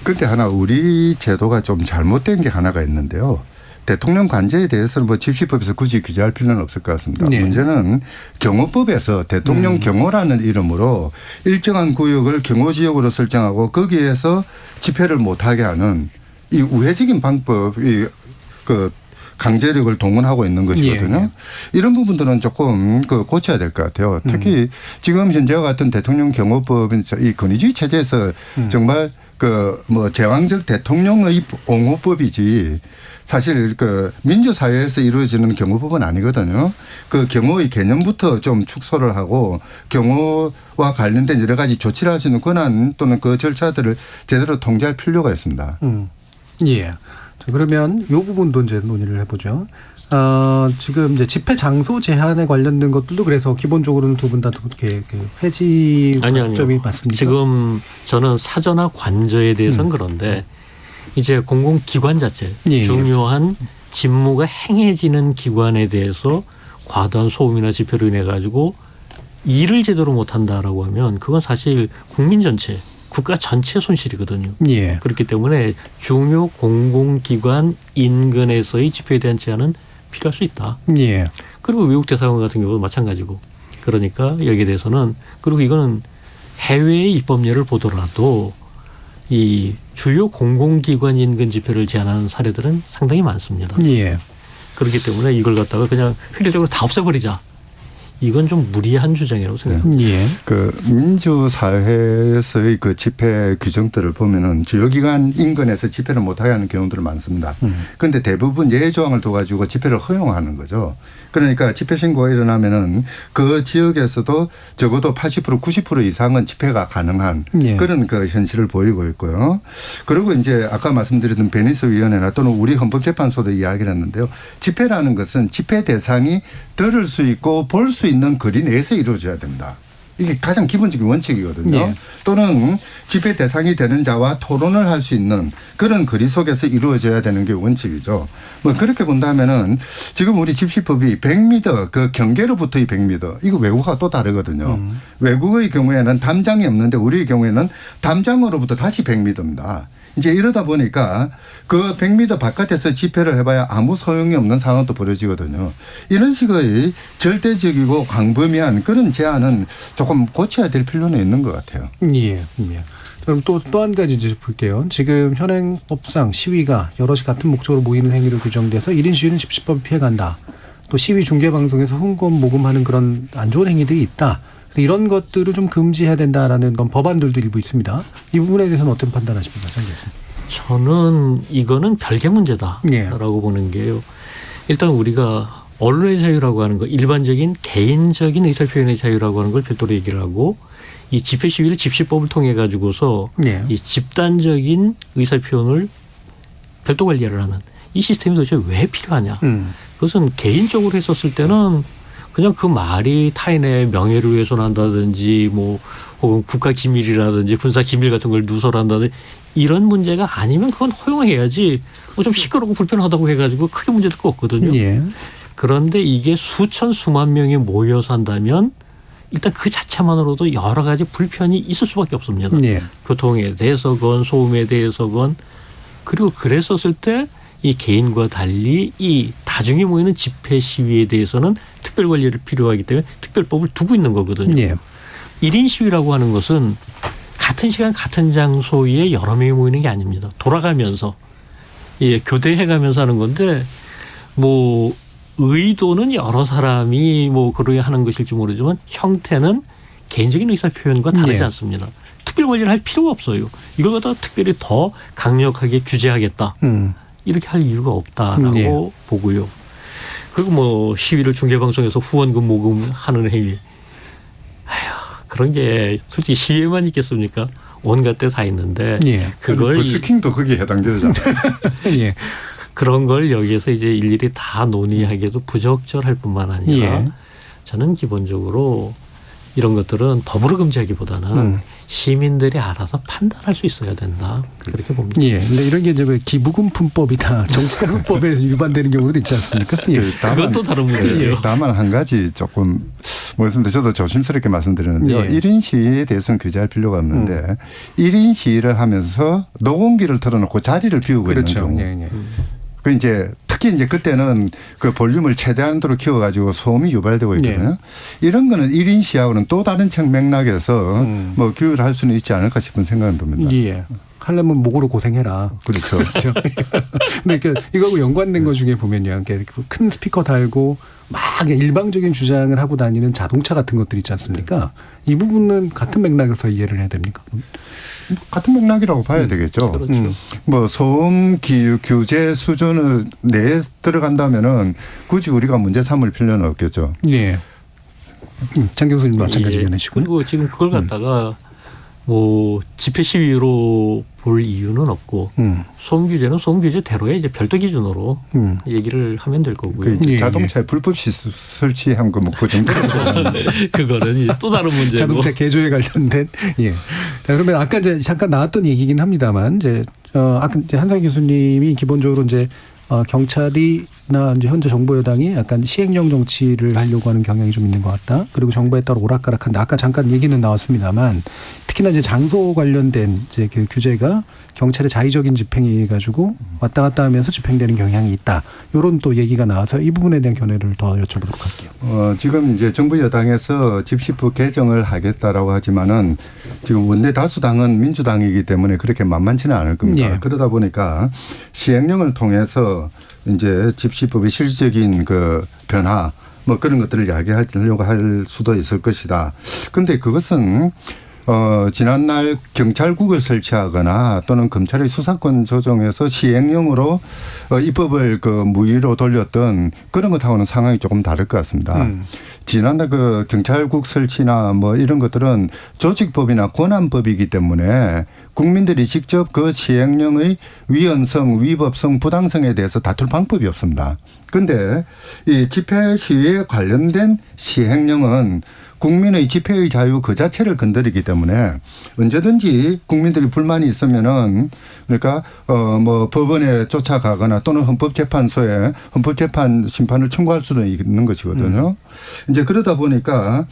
그런데 하나 우리 제도가 좀 잘못된 게 하나가 있는데요. 대통령 관저에 대해서는 뭐 집시법에서 굳이 규제할 필요는 없을 것 같습니다. 네. 문제는 경호법에서 대통령 경호라는 이름으로 일정한 구역을 경호지역으로 설정하고 거기에서 집회를 못하게 하는 이 우회적인 방법이 그 강제력을 동원하고 있는 것이거든요. 예. 이런 부분들은 조금 그 고쳐야 될 것 같아요. 특히 지금 현재와 같은 대통령 경호법은 이 권위주의 체제에서 정말 그 뭐 제왕적 대통령의 옹호법이지 사실 그 민주사회에서 이루어지는 경호법은 아니거든요. 그 경호의 개념부터 좀 축소를 하고 경호와 관련된 여러 가지 조치를 할 수 있는 권한 또는 그 절차들을 제대로 통제할 필요가 있습니다. 예. 자, 그러면 이 부분도 이제 논의를 해보죠. 지금 이제 집회 장소 제한에 관련된 것들도 그래서 기본적으로는 두 분 다 이렇게 그 폐지 관점이 맞습니까? 지금 저는 사전화 관저에 대해서는 그런데 이제 공공기관 자체 예. 중요한 직무가 행해지는 기관에 대해서 과도한 소음이나 집회로 인해 가지고 일을 제대로 못한다라고 하면 그건 사실 국민 전체 국가 전체 손실이거든요. 예. 그렇기 때문에 중요 공공기관 인근에서의 집회에 대한 제한은 필요할 수 있다. 예. 그리고 외국 대사관 같은 경우도 마찬가지고. 그러니까 여기에 대해서는 그리고 이거는 해외의 입법례를 보더라도 이 주요 공공기관 인근 집회를 제한하는 사례들은 상당히 많습니다. 예. 그렇기 때문에 이걸 갖다가 그냥 획일적으로 다 없애버리자. 이건 좀 무리한 주장이라고 생각합니다. 예. 그 민주사회에서의 그 집회 규정들을 보면은 주요기관 인근에서 집회를 못하게 하는 경우들이 많습니다. 그런데 대부분 예외조항을 둬가지고 집회를 허용하는 거죠. 그러니까 집회 신고가 일어나면은 그 지역에서도 적어도 80% 90% 이상은 집회가 가능한 예. 그런 그 현실을 보이고 있고요. 그리고 이제 아까 말씀드렸던 베니스 위원회나 또는 우리 헌법재판소도 이야기를 했는데요. 집회라는 것은 집회 대상이 들을 수 있고 볼 수 있는 거리 내에서 이루어져야 됩니다. 이게 가장 기본적인 원칙이거든요. 예. 또는 집회 대상이 되는 자와 토론을 할 수 있는 그런 거리 속에서 이루어져야 되는 게 원칙이죠. 뭐 그렇게 본다면은 지금 우리 집시법이 100m 그 경계로부터의 100m 이거 외국과 또 다르거든요. 외국의 경우에는 담장이 없는데 우리의 경우에는 담장으로부터 다시 100m입니다. 이제 이러다 보니까 그 100m 바깥에서 집회를 해봐야 아무 소용이 없는 상황도 벌어지거든요. 이런 식의 절대적이고 광범위한 그런 제한은 조금 고쳐야 될 필요는 있는 것 같아요. 예. 예. 그럼 또 한 가지 이제 볼게요. 지금 현행법상 시위가 여럿이 같은 목적으로 모이는 행위로 규정돼서 1인 시위는 집시법을 피해간다. 또 시위 중계 방송에서 흥금 모금하는 그런 안 좋은 행위들이 있다. 그래서 이런 것들을 좀 금지해야 된다라는 건 법안들도 일부 있습니다. 이 부분에 대해서는 어떤 판단하십니까? 저는 이거는 별개 문제다라고 예. 보는 게요. 일단 우리가 언론의 자유라고 하는 거 일반적인 개인적인 의사표현의 자유라고 하는 걸 별도로 얘기를 하고 이 집회 시위를 집시법을 통해 가지고서 예. 이 집단적인 의사표현을 별도 관리를 하는 이 시스템이 도대체 왜 필요하냐. 그것은 개인적으로 했었을 때는 그냥 그 말이 타인의 명예를 훼손한다든지 뭐 혹은 국가 기밀이라든지 군사 기밀 같은 걸 누설한다든지 이런 문제가 아니면 그건 허용해야지 뭐 좀 시끄럽고 불편하다고 해가지고 크게 문제될 거 없거든요. 예. 그런데 이게 수천 수만 명이 모여서 한다면 일단 그 자체만으로도 여러 가지 불편이 있을 수밖에 없습니다. 예. 교통에 대해서건 소음에 대해서건 그리고 그랬었을 때 이 개인과 달리 이 다중이 모이는 집회 시위에 대해서는 특별 관리를 필요하기 때문에 특별법을 두고 있는 거거든요. 예. 1인 시위라고 하는 것은 같은 시간 같은 장소에 여러 명이 모이는 게 아닙니다. 돌아가면서 교대해가면서 하는 건데 뭐 의도는 여러 사람이 뭐 그러게 하는 것일지 모르지만 형태는 개인적인 의사표현과 다르지 예. 않습니다. 특별 관리를 할 필요가 없어요. 이걸 갖다 특별히 더 강력하게 규제하겠다. 이렇게 할 이유가 없다라고 예. 보고요. 그리고 뭐 시위를 중계방송에서 후원금 모금하는 행위. 그런 게 솔직히 시위에만 있겠습니까? 온갖 데 다 있는데 예. 그걸 버스킹도 거기에 해당되잖아요. 예. 그런 걸 여기에서 이제 일일이 다 논의하기도 부적절할 뿐만 아니라 예. 저는 기본적으로 이런 것들은 법으로 금지하기보다는 시민들이 알아서 판단할 수 있어야 된다. 그렇게 봅니다. 예. 근데 이런 게 이제 왜 기부금품법이나 정치자금법에 위반되는 경우도 있지 않습니까? 예. 그건 또 다른 문제죠. 다만 한 가지 조금 뭐였습니다. 저도 조심스럽게 말씀드리는데요. 예. 1인 시위에 대해서는 규제할 필요가 없는데 1인 시위를 하면서 녹음기를 틀어놓고 자리를 비우고 그렇죠. 있는 경우. 예. 예. 그 이제 특히 이제 그때는 그 볼륨을 최대한으로 키워가지고 소음이 유발되고 있거든요. 이런 거는 1인 시하고는 또 다른 책 맥락에서 뭐 규율을 할 수는 있지 않을까 싶은 생각은 듭니다. 예. 하려면 목으로 고생해라. 그렇죠. 그렇죠. 근데 이거하고 연관된 것 중에 보면요. 큰 스피커 달고 막 일방적인 주장을 하고 다니는 자동차 같은 것들 있지 않습니까? 이 부분은 같은 맥락에서 이해를 해야 됩니까? 같은 맥락이라고 봐야 되겠죠. 그렇죠. 뭐 소음 규제 수준을 내에 들어간다면은 굳이 우리가 문제 삼을 필요는 없겠죠. 예. 장 교수님 마찬가지 의견이시고요. 그리고 지금 그걸 갖다가 뭐 집회 시위로 볼 이유는 없고 소음 규제는 소음 규제대로의 이제 별도 기준으로 얘기를 하면 될 거고요. 그 예, 자동차에 불법 설치한 거 뭐 그 정도. 그거는 이제 또 다른 문제고. 자동차 개조에 관련된 예. 자, 그러면 아까 이제 잠깐 나왔던 얘기긴 합니다만 이제 아까 이제 한상 교수님이 기본적으로 이제 경찰이나 이제 현재 정부 여당이 약간 시행령 정치를 하려고 하는 경향이 좀 있는 것 같다. 그리고 정부에 따라 오락가락한데 아까 잠깐 얘기는 나왔습니다만 특히나 이제 장소 관련된 이제 그 규제가 경찰의 자의적인 집행에 가지고 왔다 갔다 하면서 집행되는 경향이 있다. 이런 또 얘기가 나와서 이 부분에 대한 견해를 더 여쭤보도록 할게요. 지금 이제 정부 여당에서 집시법 개정을 하겠다라고 하지만은 지금 원내 다수당은 민주당이기 때문에 그렇게 만만치는 않을 겁니다. 예. 그러다 보니까 시행령을 통해서 이제 집시법의 실질적인 그 변화 뭐 그런 것들을 이야기하려고 할 수도 있을 것이다. 그런데 그것은 지난날 경찰국을 설치하거나 또는 검찰의 수사권 조정에서 시행령으로 입법을 그 무위로 돌렸던 그런 것하고는 상황이 조금 다를 것 같습니다. 지난날 그 경찰국 설치나 뭐 이런 것들은 조직법이나 권한법이기 때문에 국민들이 직접 그 시행령의 위헌성, 위법성, 부당성에 대해서 다툴 방법이 없습니다. 그런데 이 집회 시위에 관련된 시행령은 국민의 집회의 자유 그 자체를 건드리기 때문에 언제든지 국민들이 불만이 있으면은 그러니까 뭐 법원에 쫓아가거나 또는 헌법재판소에 헌법재판 심판을 청구할 수는 있는 것이거든요. 이제 그러다 보니까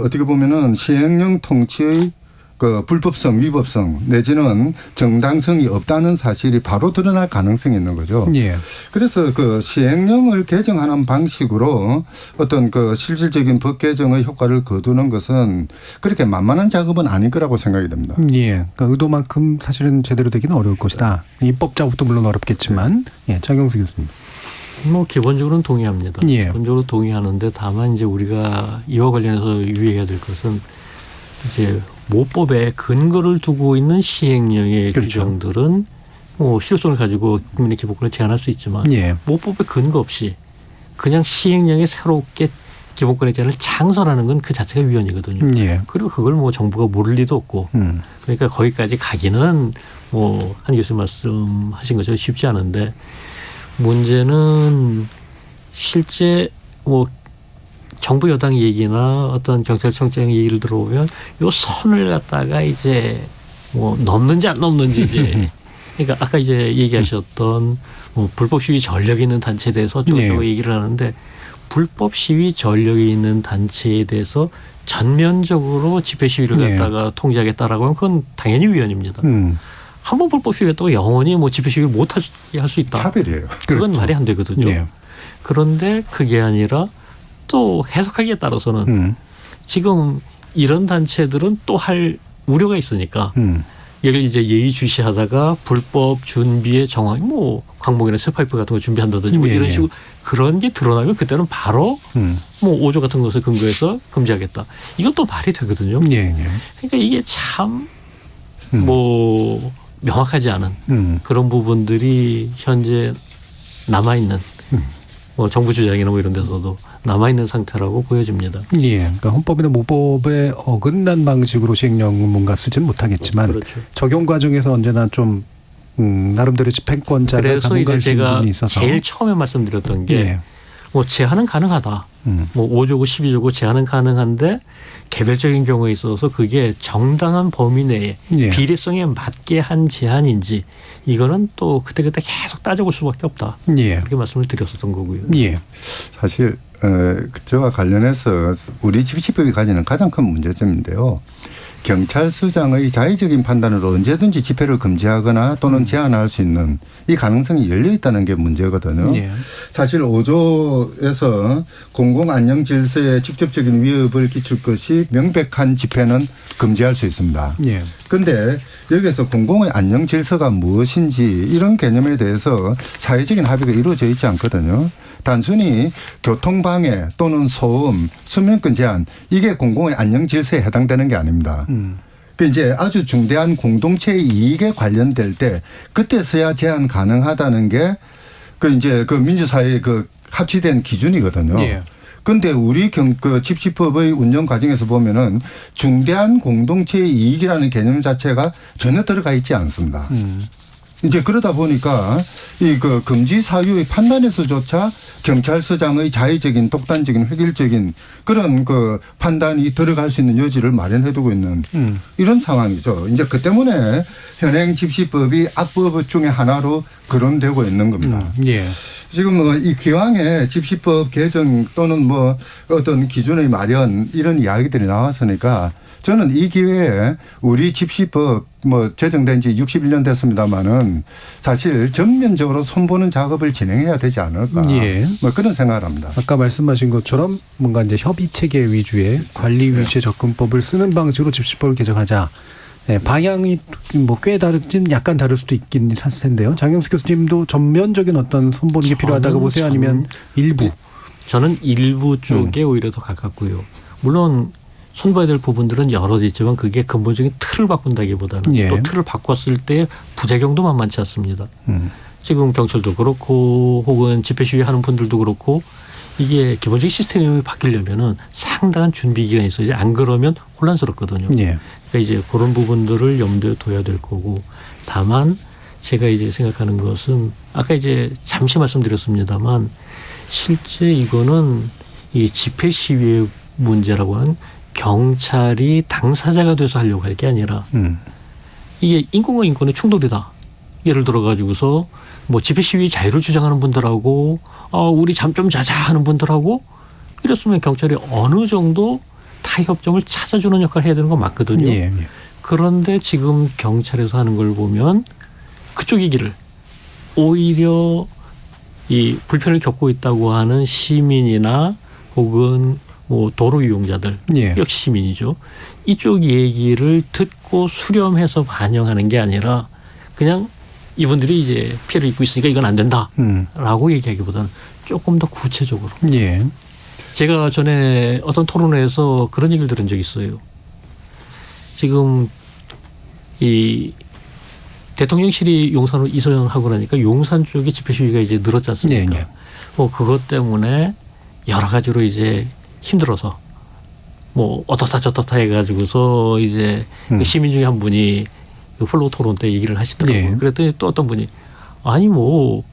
어떻게 보면은 시행령 통치의 그 불법성, 위법성 내지는 정당성이 없다는 사실이 바로 드러날 가능성이 있는 거죠. 예. 그래서 그 시행령을 개정하는 방식으로 어떤 그 실질적인 법 개정의 효과를 거두는 것은 그렇게 만만한 작업은 아닐 거라고 생각이 됩니다. 예. 그러니까 의도만큼 사실은 제대로 되기는 어려울 것이다. 입법 작업도 물론 어렵겠지만, 예. 장경수 교수님. 뭐 기본적으로는 동의합니다. 예. 기본적으로 동의하는데 다만 이제 우리가 이와 관련해서 유의해야 될 것은 이제 모법에 근거를 두고 있는 시행령의 그렇죠. 규정들은 뭐 실효성을 가지고 국민의 기본권을 제한할 수 있지만 예. 모법에 근거 없이 그냥 시행령에 새롭게 기본권의 제한을 창설하는 건 그 자체가 위헌이거든요. 예. 그리고 그걸 뭐 정부가 모를 리도 없고 그러니까 거기까지 가기는 뭐 한 교수님 말씀하신 것처럼 쉽지 않은데 문제는 실제 뭐 정부 여당 얘기나 어떤 경찰청장 얘기를 들어보면 요 선을 갖다가 이제 뭐 넘는지 안 넘는지 이제 그러니까 아까 이제 얘기하셨던 뭐 불법 시위 전력이 있는 단체에 대해서 어쩌고저쩌고 얘기를 하는데 불법 시위 전력이 있는 단체에 대해서 전면적으로 집회 시위를 갖다가 통제하겠다라고 하면 그건 당연히 위헌입니다. 한번 불법 시위했다고 영원히 뭐 집회 시위를 못할 수 있다. 차별이에요. 그건 말이 안 되거든요. 그런데 그게 아니라 또 해석하기에 따라서는 지금 이런 단체들은 또 할 우려가 있으니까 여기를 이제 예의주시하다가 불법 준비의 정황, 뭐 광목이나 쇠파이프 같은 거 준비한다든지 뭐 이런 식으로 그런 게 드러나면 그때는 바로 뭐 5조 같은 것을 근거해서 금지하겠다. 이것도 말이 되거든요. 그러니까 이게 참 뭐 명확하지 않은 그런 부분들이 현재 남아있는 뭐 정부 주장이나 뭐 이런 데서도 남아있는 상태라고 보여집니다. 그러니까 헌법이나 모법에 어긋난 방식으로 시행령은 뭔가 쓰진 못하겠지만 그렇죠. 적용 과정에서 언제나 좀 나름대로 집행권자가 그래서 가문갈 이제 수 있는 제가 부분이 있어서 제일 처음에 말씀드렸던 게 뭐 제한은 가능하다. 뭐 5조고 12조고 제한은 가능한데 개별적인 경우에 있어서 그게 정당한 범위 내에 비례성에 맞게 한 제한인지 이거는 또 그때그때 계속 따져볼 수밖에 없다. 그렇게 말씀을 드렸었던 거고요. 사실 그저와 관련해서 우리 집시법이 가지는 가장 큰 문제점인데요. 경찰서장의 자의적인 판단으로 언제든지 집회를 금지하거나 또는 제한할 수 있는 이 가능성이 열려 있다는 게 문제거든요. 사실 5조에서 공공안녕 질서에 직접적인 위협을 끼칠 것이 명백한 집회는 금지할 수 있습니다. 그런데 여기서 공공의 안녕 질서가 무엇인지 이런 개념에 대해서 사회적인 합의가 이루어져 있지 않거든요. 단순히 교통방해 또는 소음, 수면권 제한 이게 공공의 안녕 질서에 해당되는 게 아닙니다. 그 이제 아주 중대한 공동체의 이익에 관련될 때 그때서야 제한 가능하다는 게 그 이제 그 민주사회의 그 합치된 기준이거든요. 그런데 우리 그 집시법의 운영 과정에서 보면은 중대한 공동체의 이익이라는 개념 자체가 전혀 들어가 있지 않습니다. 이제 그러다 보니까 이 그 금지 사유의 판단에서조차 경찰서장의 자의적인 독단적인 획일적인 그런 그 판단이 들어갈 수 있는 여지를 마련해두고 있는 이런 상황이죠. 이제 그 때문에 현행 집시법이 악법 중에 하나로 거론되고 있는 겁니다. 지금 뭐 이 기왕에 집시법 개정 또는 뭐 어떤 기준의 마련 이런 이야기들이 나왔으니까 저는 이 기회에 우리 집시법 뭐 제정된 지 61년 됐습니다마는 사실 전면적으로 손보는 작업을 진행해야 되지 않을까. 뭐 그런 생각을 합니다. 아까 말씀하신 것처럼 뭔가 이제 협의 체계 위주의 관리 위주의 접근법을 쓰는 방식으로 집시법을 개정하자. 방향이 뭐 꽤 다르진 약간 다를 수도 있긴 할 텐데요. 장영수 교수님도 전면적인 어떤 손보는 게 필요하다고 보세요? 아니면 일부? 저는 일부 쪽에 오히려 더 가깝고요. 물론 손봐야 될 부분들은 여러 있지만 그게 근본적인 틀을 바꾼다기보다는 또 틀을 바꿨을 때 부작용도 만만치 않습니다. 지금 경찰도 그렇고 혹은 집회 시위하는 분들도 그렇고 이게 기본적인 시스템이 바뀌려면은 상당한 준비 기간이 있어요. 안 그러면 혼란스럽거든요. 그러니까 이제 그런 부분들을 염두에 둬야 될 거고 다만 제가 이제 생각하는 것은 아까 이제 잠시 말씀드렸습니다만 실제 이거는 이 집회 시위의 문제라고 하는 경찰이 당사자가 돼서 하려고 할 게 아니라 이게 인권과 인권의 충돌이다. 예를 들어 가지고서 뭐 집회 시위 자유를 주장하는 분들하고 우리 잠 좀 자자 하는 분들하고 이랬으면 경찰이 어느 정도 타협점을 찾아주는 역할을 해야 되는 건 맞거든요. 그런데 지금 경찰에서 하는 걸 보면 그쪽 얘기를 오히려 이 불편을 겪고 있다고 하는 시민이나 혹은 뭐 도로 이용자들 역시 시민이죠. 이쪽 얘기를 듣고 수렴해서 반영하는 게 아니라 그냥 이분들이 이제 피해를 입고 있으니까 이건 안 된다라고 얘기하기보다는 조금 더 구체적으로. 제가 전에 어떤 토론회에서 그런 얘기를 들은 적이 있어요. 지금 이 대통령실이 용산으로 이전하고 나니까 용산 쪽에 집회 시위가 이제 늘었지 않습니까? 뭐 그것 때문에 여러 가지로 이제 힘들어서 뭐 어떻다 저떻다 해가지고서 이제 시민 중에 한 분이 그 플로우 토론 때 얘기를 하시더라고요. 그랬더니 또 어떤 분이 아니 뭐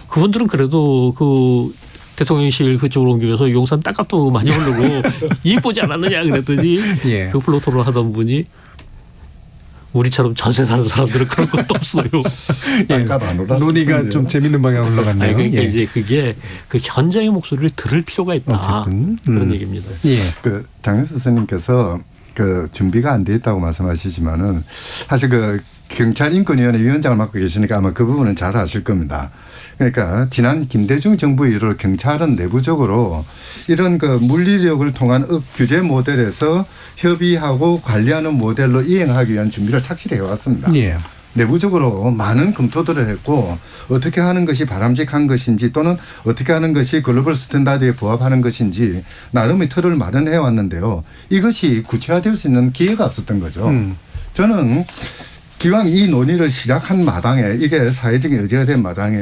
그분들은 그래도 그 대통령실 그쪽으로 옮겨서 용산 땅값도 많이 오르고 이쁘지 않았느냐 그랬더니 예. 그 플로 토론하던 분이 우리처럼 전세 사는 사람들은 그런 것도 없어요. 땅값 안 올랐을 논의가 텐데요. 좀 재밌는 방향으로 아니, 흘러갔네요. 그러니까 예. 이제 그게 그 현장의 목소리를 들을 필요가 있다. 어쨌든, 그런 얘기입니다. 예. 그 장현수 선생님께서 그 준비가 안 돼 있다고 말씀하시지만은 사실 그 경찰인권위원회 위원장을 맡고 계시니까 아마 그 부분은 잘 아실 겁니다. 그러니까 지난 김대중 정부 이후로 경찰은 내부적으로 이런 그 물리력을 통한 규제 모델에서 협의하고 관리하는 모델로 이행하기 위한 준비를 착실히 해왔습니다. 예. 내부적으로 많은 검토들을 했고 어떻게 하는 것이 바람직한 것인지 또는 어떻게 하는 것이 글로벌 스탠다드에 부합하는 것인지 나름의 틀을 마련해 왔는데요. 이것이 구체화될 수 있는 기회가 없었던 거죠. 저는 기왕 이 논의를 시작한 마당에 이게 사회적인 의제가 된 마당에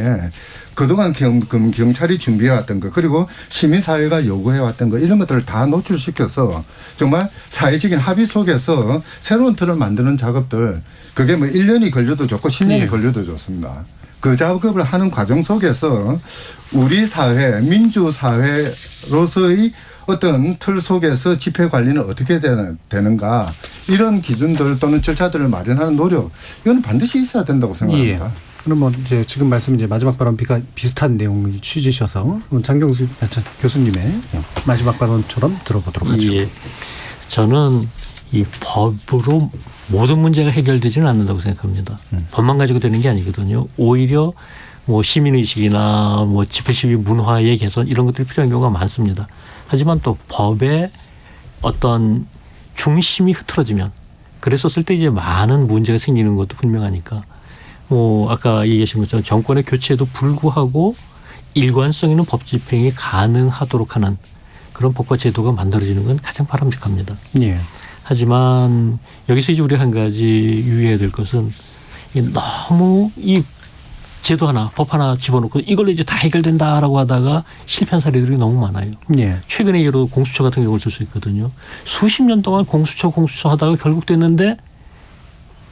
그동안 경찰이 준비해왔던 것 그리고 시민사회가 요구해왔던 것 이런 것들을 다 노출시켜서 정말 사회적인 합의 속에서 새로운 틀을 만드는 작업들 그게 뭐 1년이 걸려도 좋고 10년이 걸려도 좋습니다. 그 작업을 하는 과정 속에서 우리 사회 민주사회로서의 어떤 틀 속에서 집회 관리는 어떻게 되는가 이런 기준들 또는 절차들을 마련하는 노력 이건 반드시 있어야 된다고 생각합니다. 예. 그럼 뭐 이제 지금 말씀 이제 마지막 발언 비슷한 내용을 취지셔서 장경수 교수님의 마지막 발언처럼 들어보도록 하죠. 예. 저는 이 법으로 모든 문제가 해결되지는 않는다고 생각합니다. 법만 가지고 되는 게 아니거든요. 오히려 뭐 시민의식이나 뭐 집회 시위 문화의 개선 이런 것들이 필요한 경우가 많습니다. 하지만 또 법의 어떤 중심이 흐트러지면 그랬었을 때 이제 많은 문제가 생기는 것도 분명하니까 뭐 아까 얘기하신 것처럼 정권의 교체에도 불구하고 일관성 있는 법 집행이 가능하도록 하는 그런 법과 제도가 만들어지는 건 가장 바람직합니다. 예. 하지만 여기서 이제 우리 한 가지 유의해야 될 것은 너무 이 제도 하나, 법 하나 집어넣고 이걸로 이제 다 해결된다라고 하다가 실패한 사례들이 너무 많아요. 예. 최근에 예로 공수처 같은 경우를 들 수 있거든요. 수십 년 동안 공수처 하다가 결국 됐는데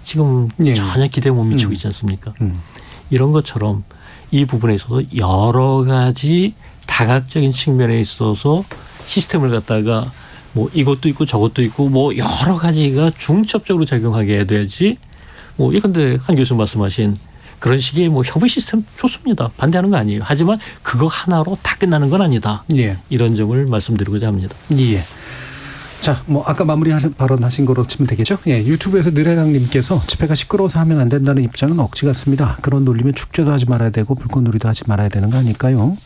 지금 예. 전혀 기대에 못 미치고 있지 않습니까? 이런 것처럼 이 부분에 있어서 여러 가지 다각적인 측면에 있어서 시스템을 갖다가 뭐 이것도 있고 저것도 있고 뭐 여러 가지가 중첩적으로 작용하게 해야 돼야지 뭐 예컨대 한 교수님 말씀하신 그런 식의 뭐 협의 시스템 좋습니다. 반대하는 거 아니에요. 하지만 그거 하나로 다 끝나는 건 아니다. 예. 이런 점을 말씀드리고자 합니다. 예. 자, 뭐 아까 마무리 발언하신 거로 치면 되겠죠? 예, 유튜브에서 느래랑님께서 집회가 시끄러워서 하면 안 된다는 입장은 억지 같습니다. 그런 논리면 축제도 하지 말아야 되고 불꽃놀이도 하지 말아야 되는 거 아닐까요?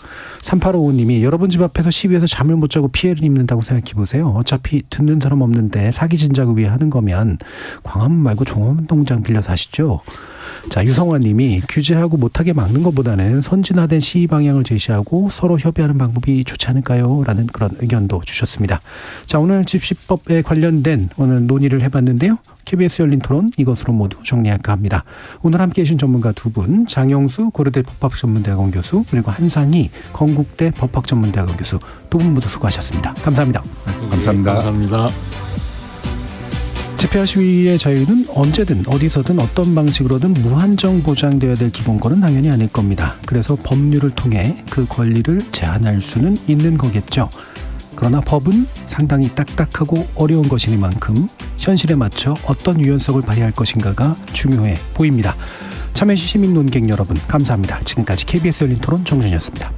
3855님이 여러분 집 앞에서 시위해서 잠을 못 자고 피해를 입는다고 생각해 보세요. 어차피 듣는 사람 없는데 사기 진작을 위해 하는 거면 광화문 말고 종합운동장 빌려서 하시죠. 자, 유성환 님이 규제하고 못하게 막는 것보다는 선진화된 시위 방향을 제시하고 서로 협의하는 방법이 좋지 않을까요? 라는 그런 의견도 주셨습니다. 자, 오늘 집시법에 관련된 오늘 논의를 해봤는데요. KBS 열린 토론 이것으로 모두 정리할까 합니다. 오늘 함께해 주신 전문가 두 분, 장영수 고려대 법학전문대학원 교수 그리고 한상희 건국대 법학전문대학원 교수 두 분 모두 수고하셨습니다. 감사합니다. 감사합니다. 감사합니다. 집회와 시위의 자유는 언제든 어디서든 어떤 방식으로든 무한정 보장되어야 될 기본권은 당연히 아닐 겁니다. 그래서 법률을 통해 그 권리를 제한할 수는 있는 거겠죠. 그러나 법은 상당히 딱딱하고 어려운 것이니만큼 현실에 맞춰 어떤 유연성을 발휘할 것인가가 중요해 보입니다. 참여해주신 시민 논객 여러분 감사합니다. 지금까지 KBS 열린 토론 정준이었습니다.